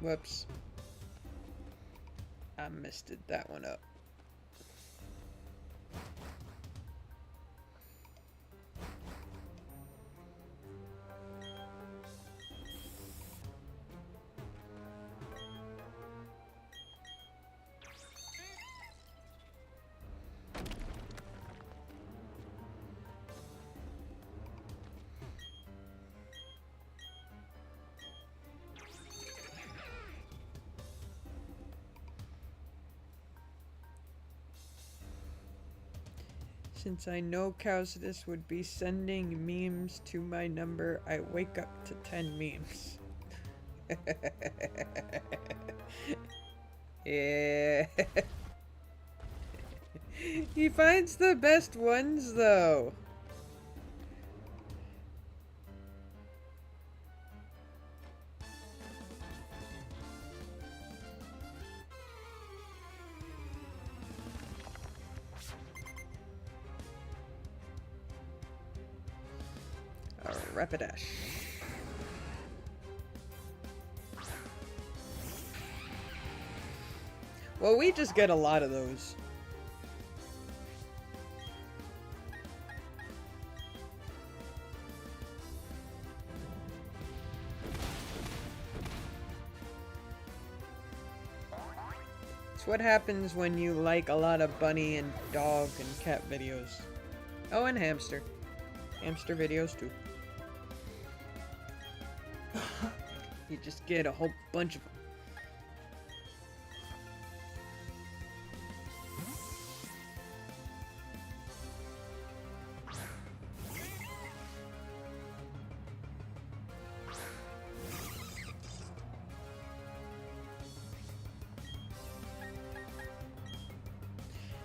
Whoops. I messed that one up. Since I know Cowsidus would be sending memes to my number, I wake up to 10 memes. Yeah. He finds the best ones, though. Rapidash. Well, we just get a lot of those. It's what happens when you like a lot of bunny and dog and cat videos. Oh, and hamster. Hamster videos too. You just get a whole bunch of them.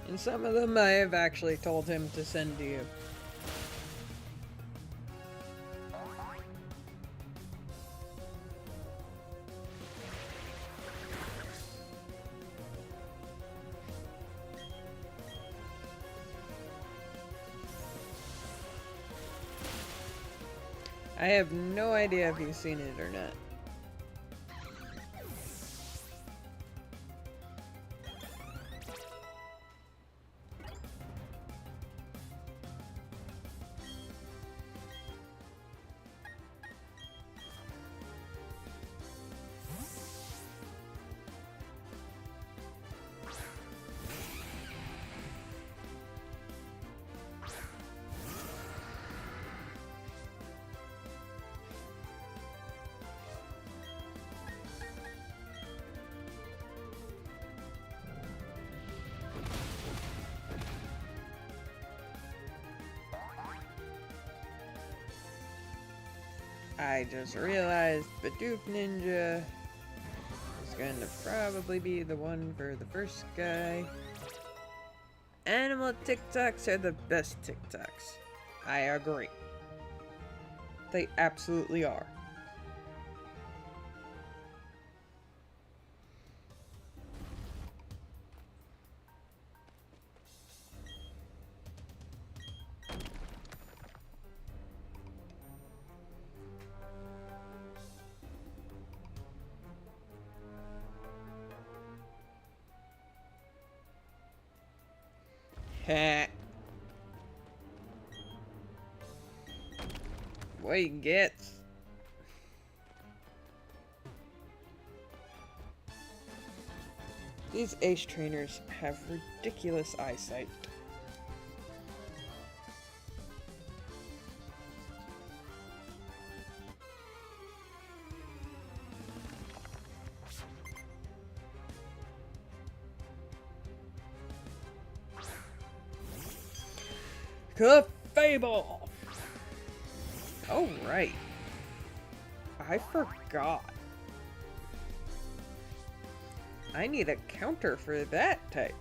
And some of them I have actually told him to send to you. I have no idea if he's seen it or not. I just realized Bidoof Ninja is going to probably be the one for the first guy. Animal TikToks are the best TikToks. I agree. They absolutely are. Heh. What he gets. These ace trainers have ridiculous eyesight. Clefable! Oh, right. I forgot. I need a counter for that type.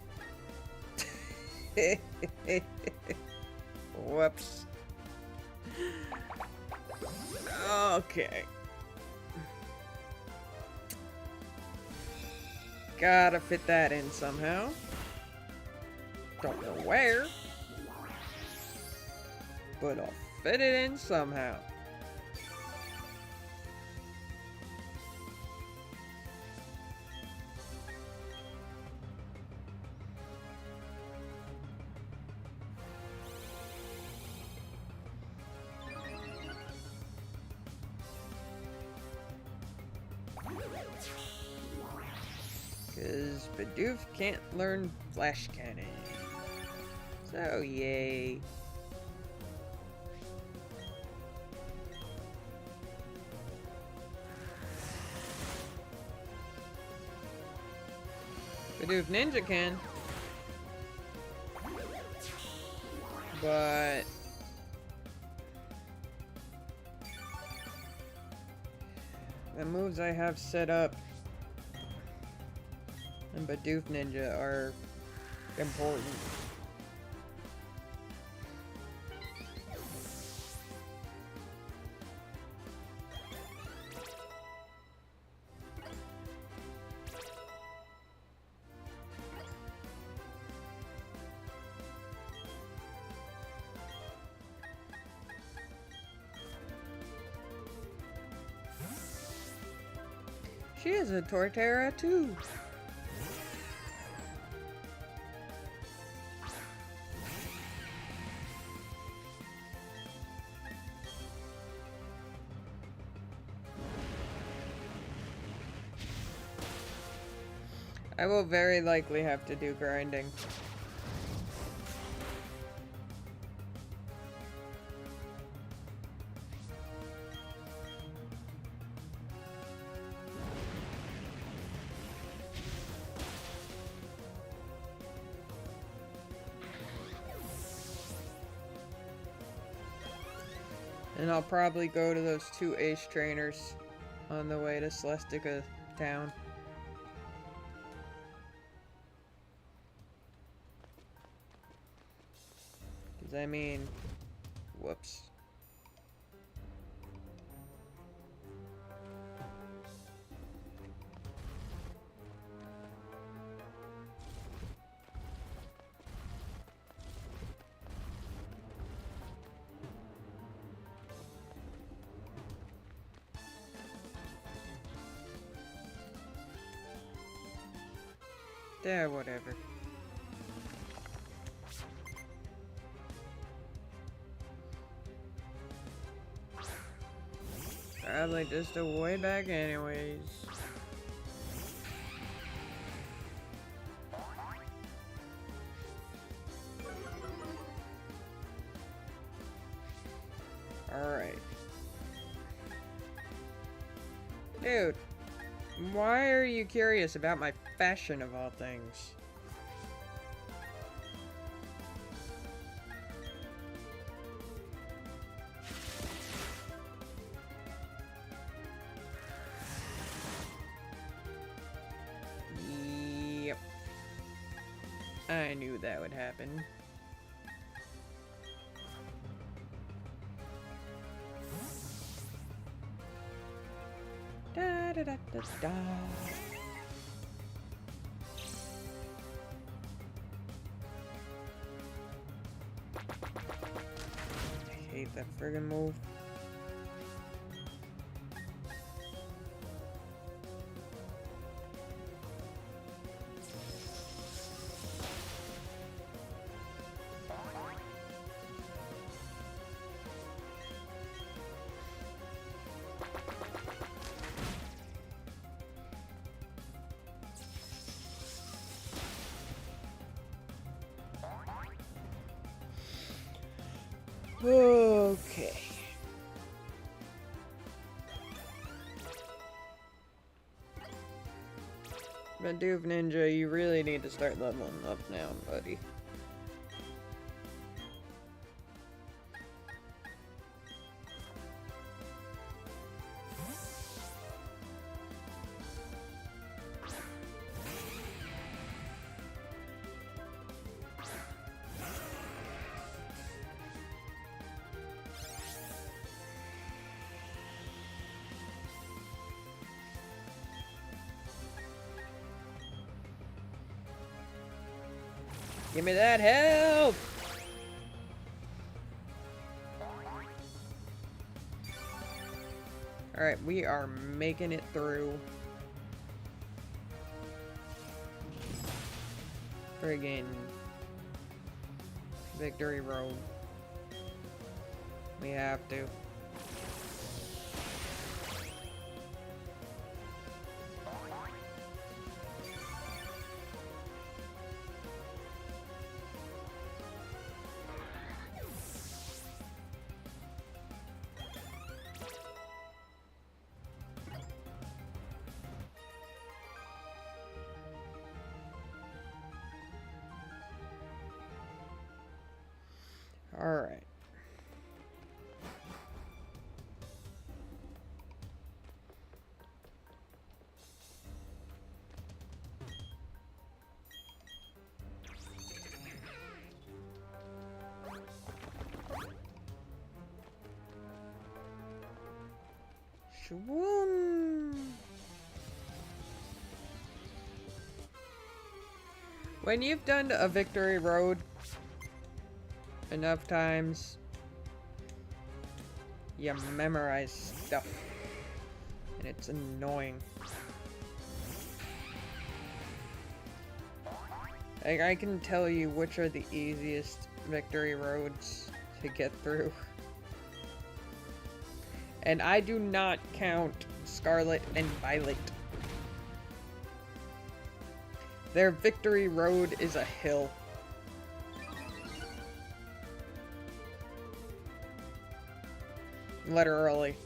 Whoops. Okay. Gotta fit that in somehow. Don't know where. But I'll fit it in somehow. Because Bidoof can't learn Flash Cannon. So, yay. Bidoof Ninja can. But the moves I have set up in Bidoof Ninja are important. She is a Torterra too. I will very likely have to do grinding. And I'll probably go to those 2 ace trainers on the way to Celestica town. Does that mean... Whoops. Yeah, whatever. Probably just a way back anyways. Alright. Dude, why are you curious about my fashion of all things? Yep. I knew that would happen. Da da da da da. I hate that friggin' move. Okay. But Doof Ninja, you really need to start leveling up now, buddy. Give me that help! Alright, we are making it through. Friggin' Victory Road. We have to. Alright. Shwoom. When you've done a Victory Road enough times, you memorize stuff, and it's annoying. Like, I can tell you which are the easiest Victory Roads to get through. And I do not count Scarlet and Violet. Their victory road is a hill. Literally.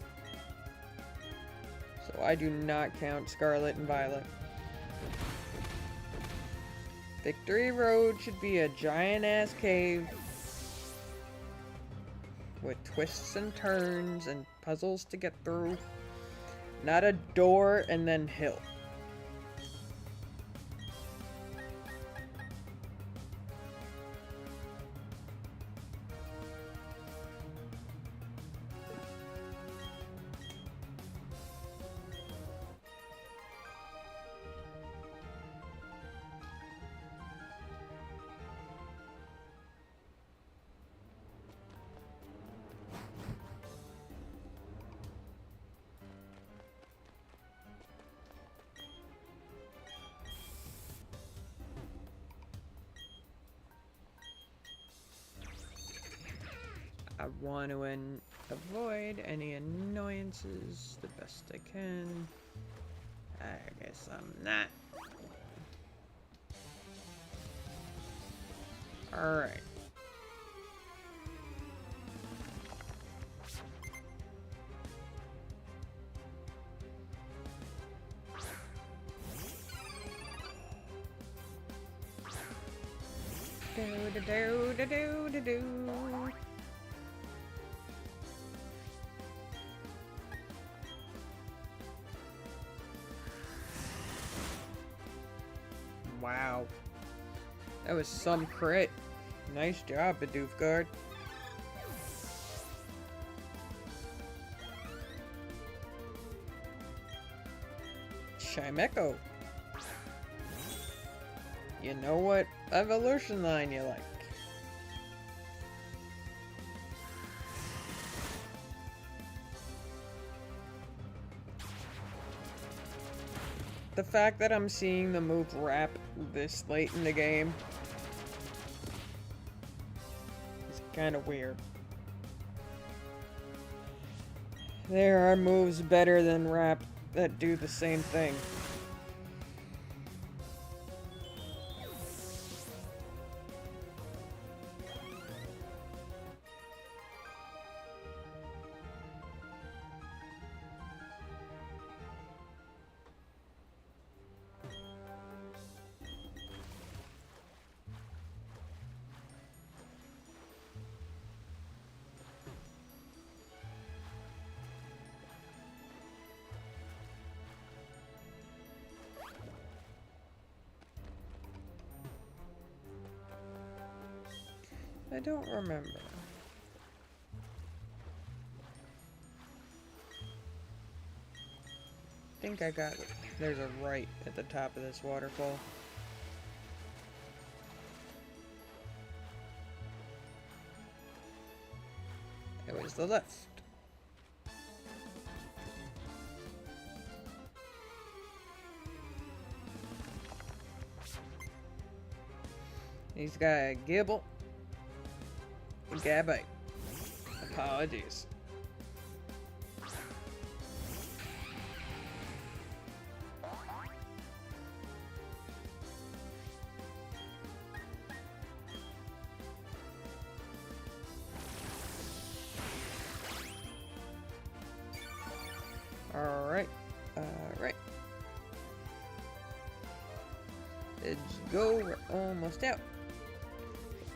So I do not count Scarlet and Violet. Victory Road should be a giant-ass cave with twists and turns and puzzles to get through. Not a door and then hill. I want to avoid any annoyances the best I can. I guess I'm not. Alright. Do-do-do-do-do-do-do. Wow. That was some crit. Nice job, Bedoofguard. Chimecho. You know what evolution line you like. The fact that I'm seeing the move wrap this late in the game is kind of weird. There are moves better than wrap that do the same thing. I don't remember. I think I got it. There's a right at the top of this waterfall. It was the left. He's got a Gibble. Gabite. Apologies. Alright. Alright. Let's go. We're almost out.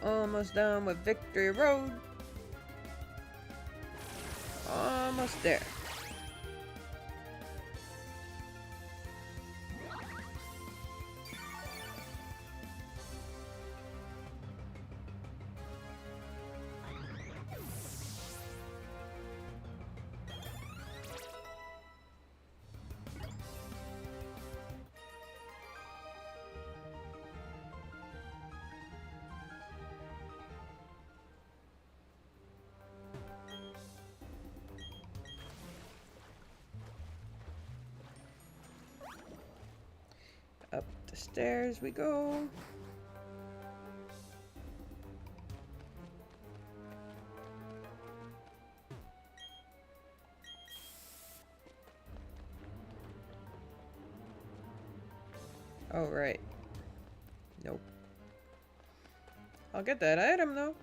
Almost done with Victory Road. Almost there. Up the stairs we go. Oh, right. Nope. I'll get that item though.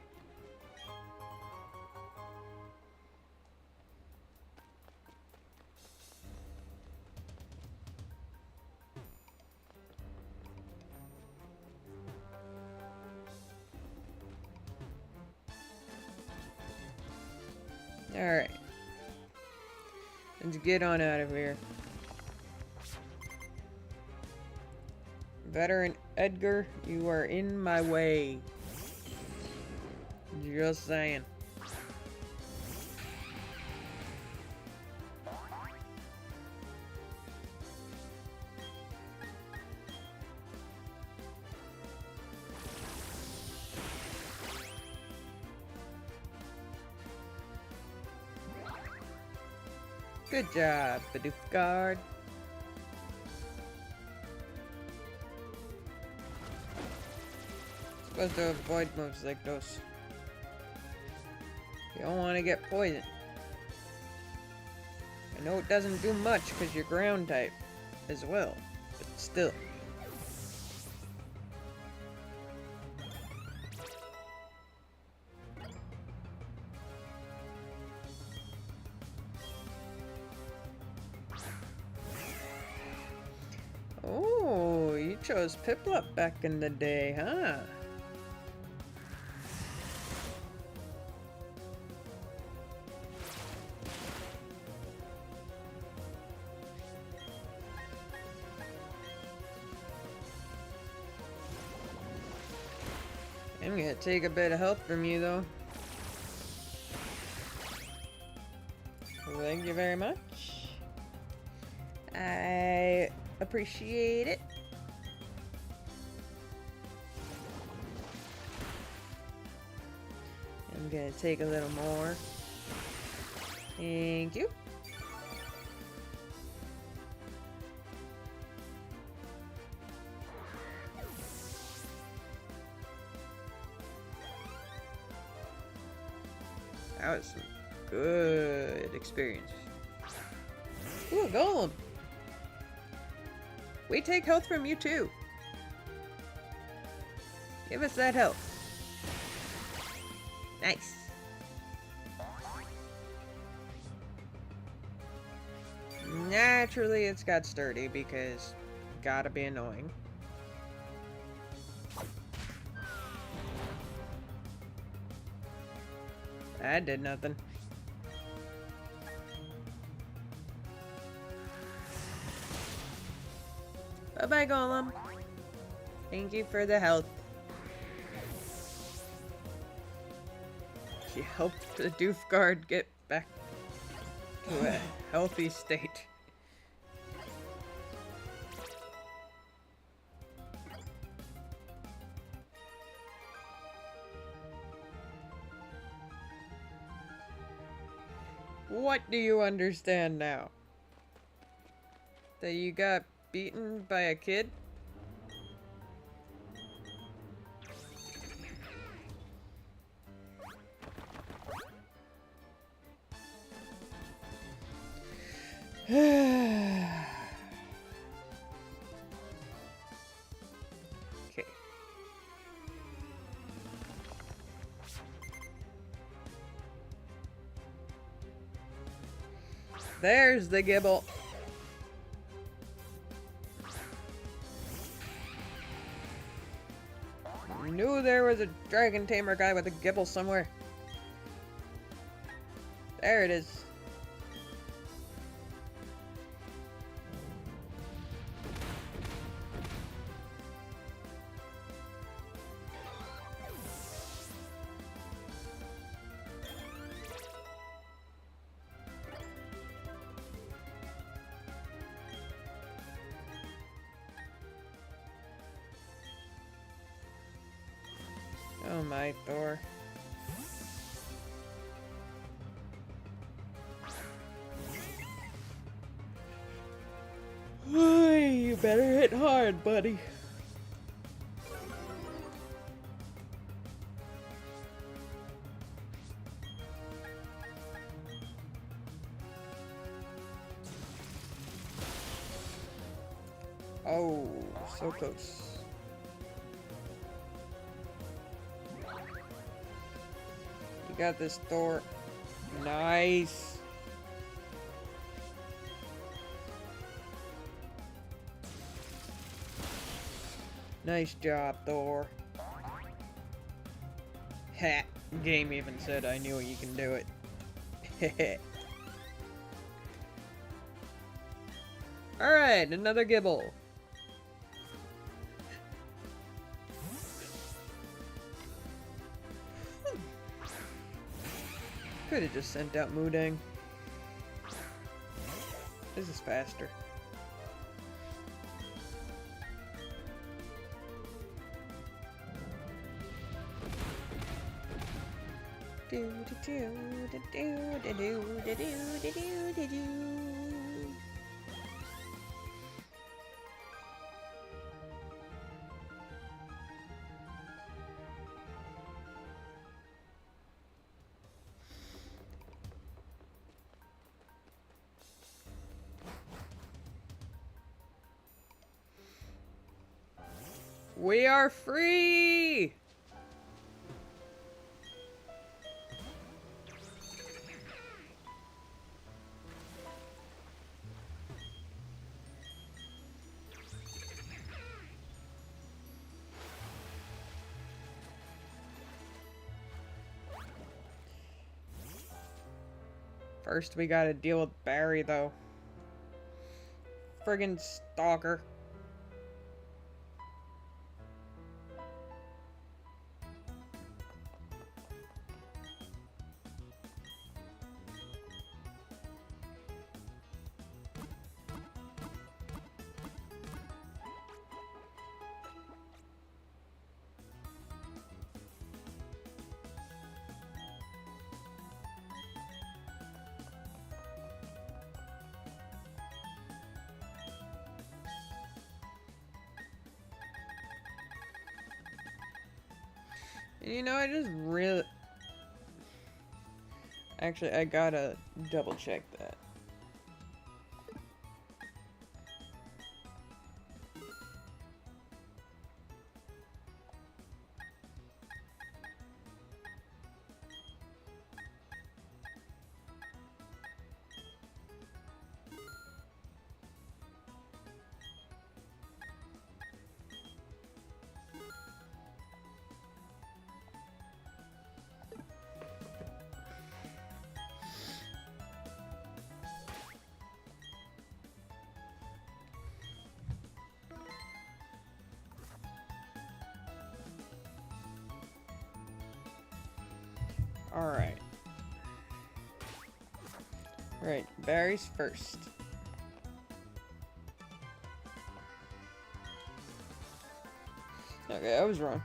Alright. Let's get on out of here. Veteran Edgar, you are in my way. Just saying. Good job, Bidoof Guard. Supposed to avoid moves like those. You don't want to get poisoned. I know it doesn't do much because you're ground type as well, but still. Oh, you chose Piplup back in the day, huh? I'm gonna take a bit of health from you, though. Thank you very much. I appreciate it. I'm gonna take a little more. Thank you. That was some good experience. Ooh, a golem. We take health from you too. Give us that health. Nice. Naturally, it's got sturdy because gotta be annoying. That did nothing. Bye-bye, Golem. Thank you for the health. You helped the Doof Guard get back to a healthy state. What do you understand now? That you got beaten by a kid? Okay. There's the Gibble. I knew there was a dragon tamer guy with a Gibble somewhere. There it is. Oh my, Thor. You better hit hard, buddy. Oh, so close. Got this, Thor. Nice. Nice job, Thor. Ha! Game even said I knew you can do it. Heh. Alright, another Gibble. Could have just sent out Mudang. This is faster. Do do do do do do do do do do do do. We are free! First, we gotta deal with Barry, though. Friggin' stalker. You know, I just really... Actually, I gotta double check that. Alright. Right, Barry's first. Okay, I was wrong.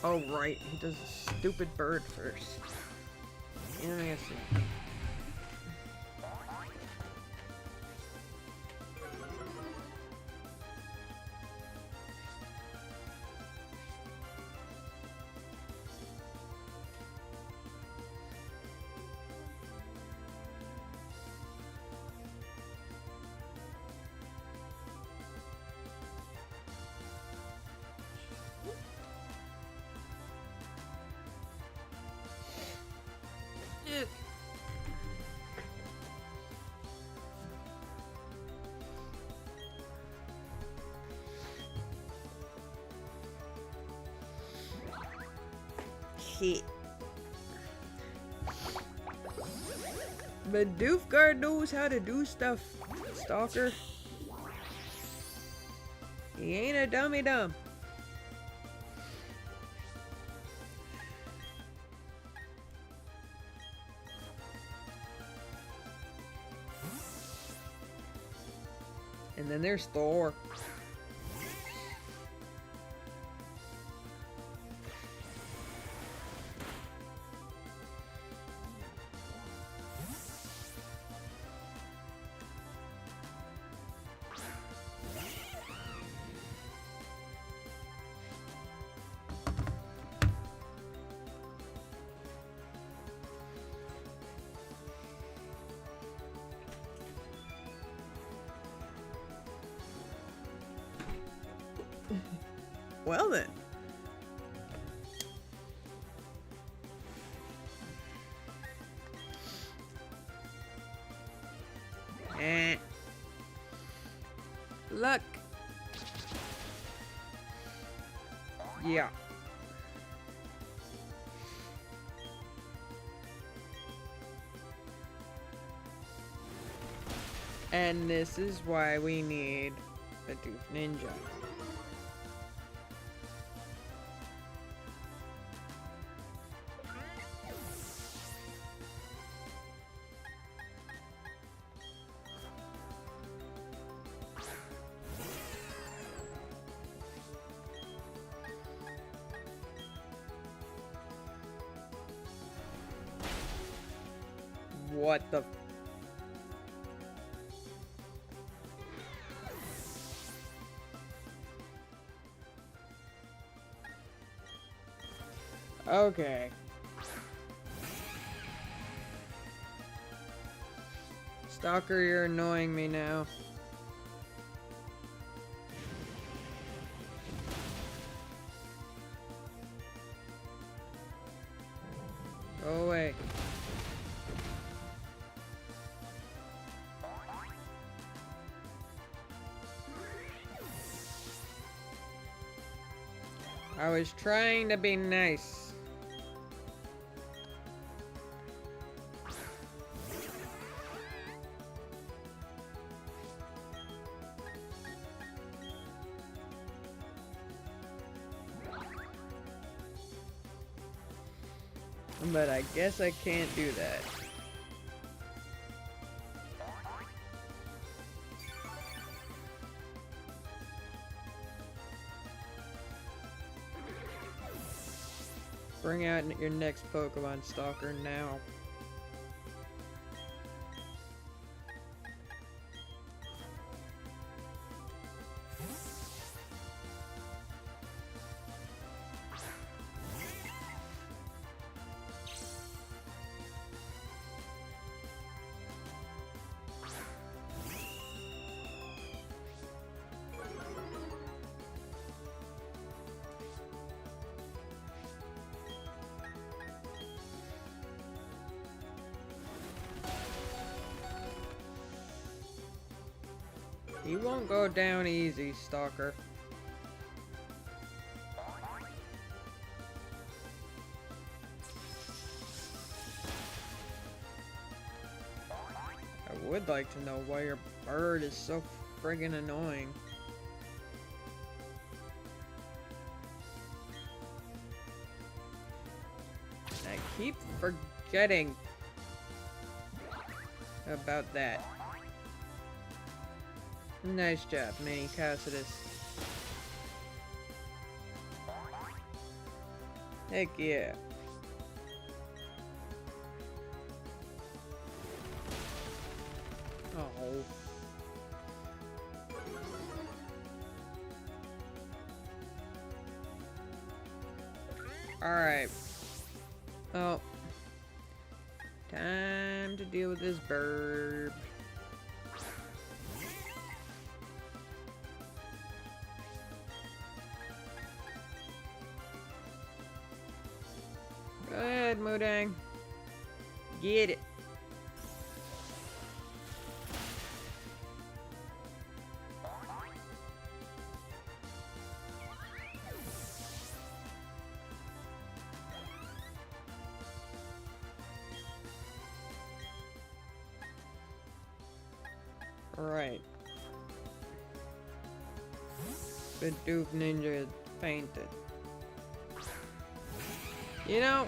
Oh, right, he does a stupid bird first. Interesting. Shit. But Doofguard knows how to do stuff, Stalker. He ain't a dummy dumb. And then there's Thor. Well then. Look. Yeah. And this is why we need a Doof Ninja. What the? Okay. Stalker, you're annoying me now. Go away. I was trying to be nice. But I guess I can't do that. Bring out your next Pokemon, Stalker, now. You won't go down easy, Stalker. I would like to know why your bird is so friggin' annoying. I keep forgetting about that. Nice job, Mini Tacitus. Heck yeah. Oh. Alright. Oh. Time to deal with this bird. Go ahead, Mudang. Get it. Right. The Doof Ninja is fainted. You know,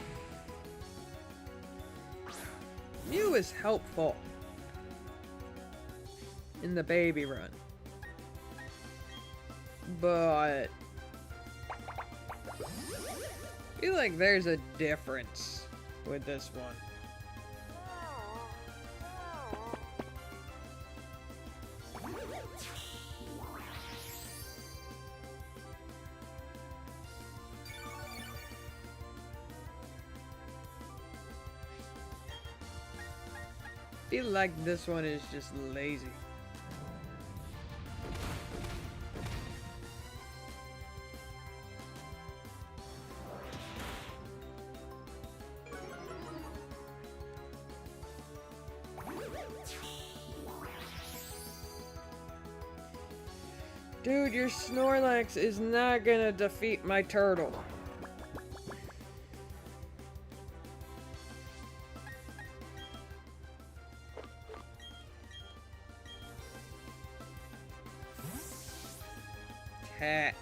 Mew is helpful in the baby run, but I feel like there's a difference with this one. I feel like this one is just lazy. Dude, your Snorlax is not gonna defeat my turtle. Cat.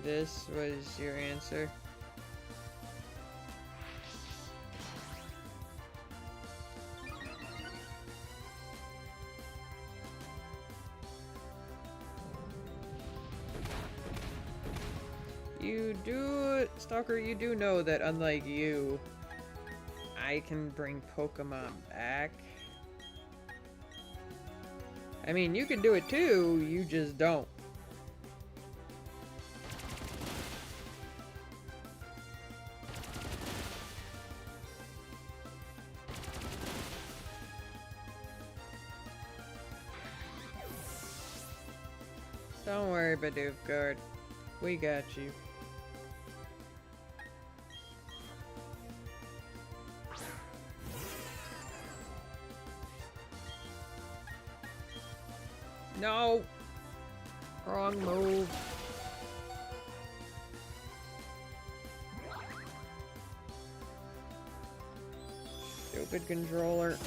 This was your answer. Stalker, you do know that unlike you, I can bring Pokemon back. I mean, you can do it too, you just don't. Don't worry, Bidoof Guard. We got you. No! Wrong move. Stupid controller.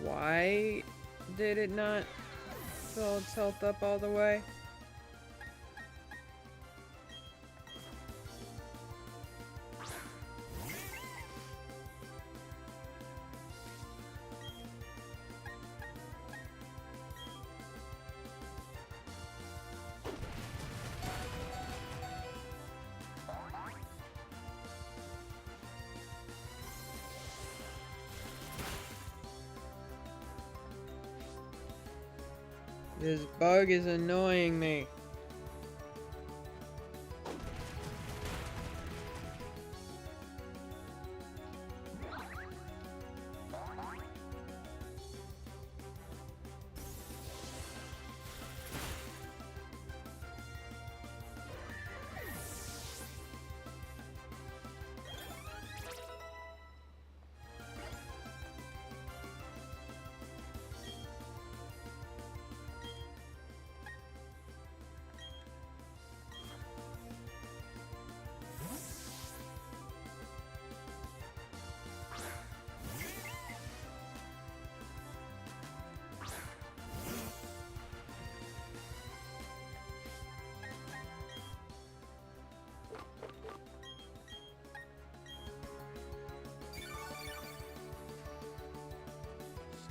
Why did it not fill its health up all the way? This bug is annoying me.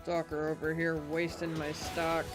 Stalker over here wasting my stock.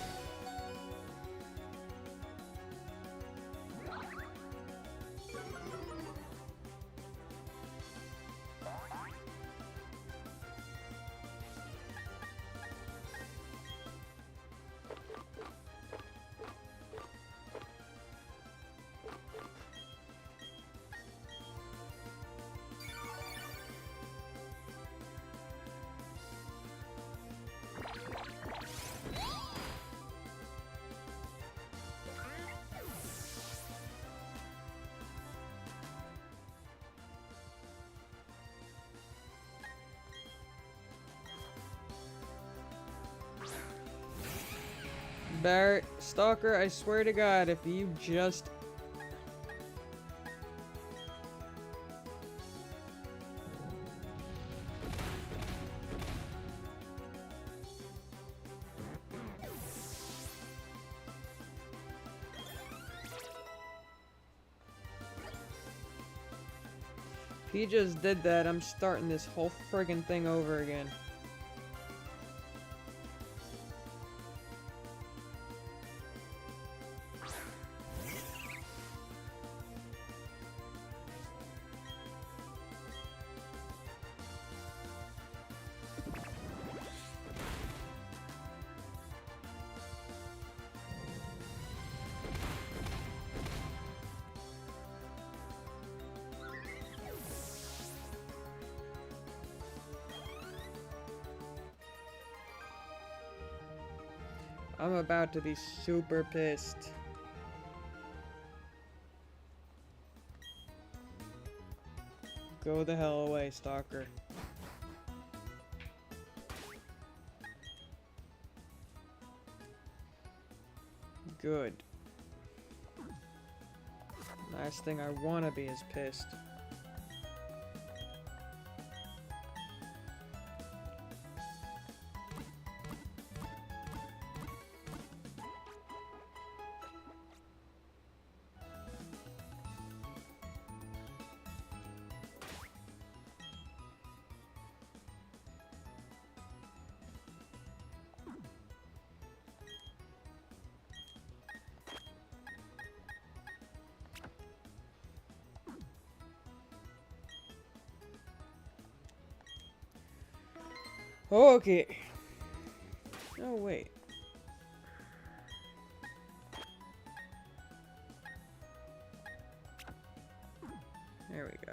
Barret, Stalker, I swear to God, if you just... If he just did that, I'm starting this whole friggin' thing over again. I'm about to be super pissed. Go the hell away, stalker. Good. Last thing I wanna be is pissed. Okay. Oh, wait. There we go.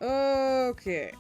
Okay.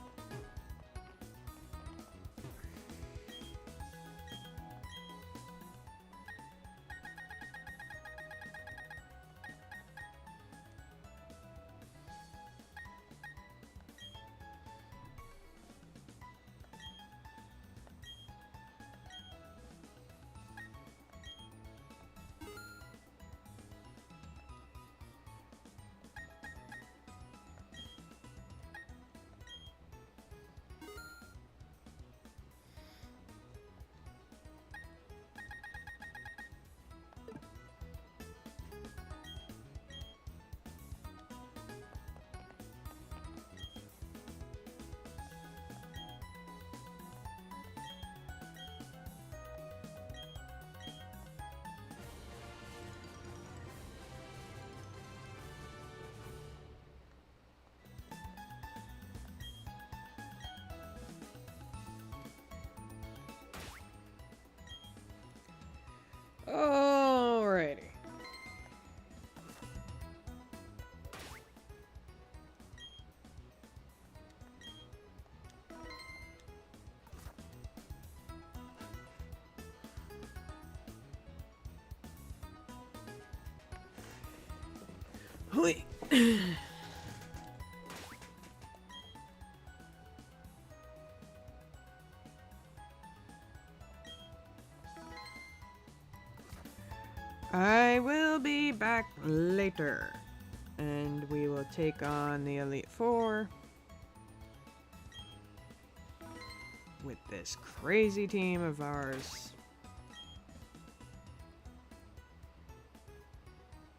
Alrighty. Hui. I will be back later, and we will take on the Elite Four with this crazy team of ours.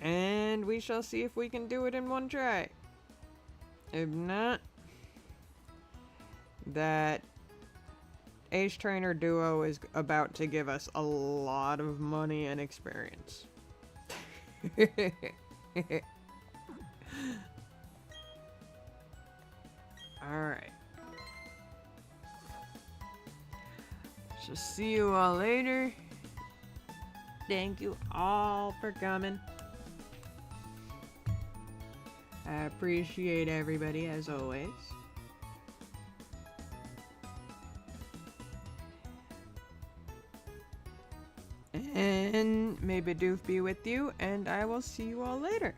And we shall see if we can do it in one try. If not, that Ace Trainer duo is about to give us a lot of money and experience. Alright. So see you all later. Thank you all for coming. I appreciate everybody as always. And may Bidoof be with you, and I will see you all later.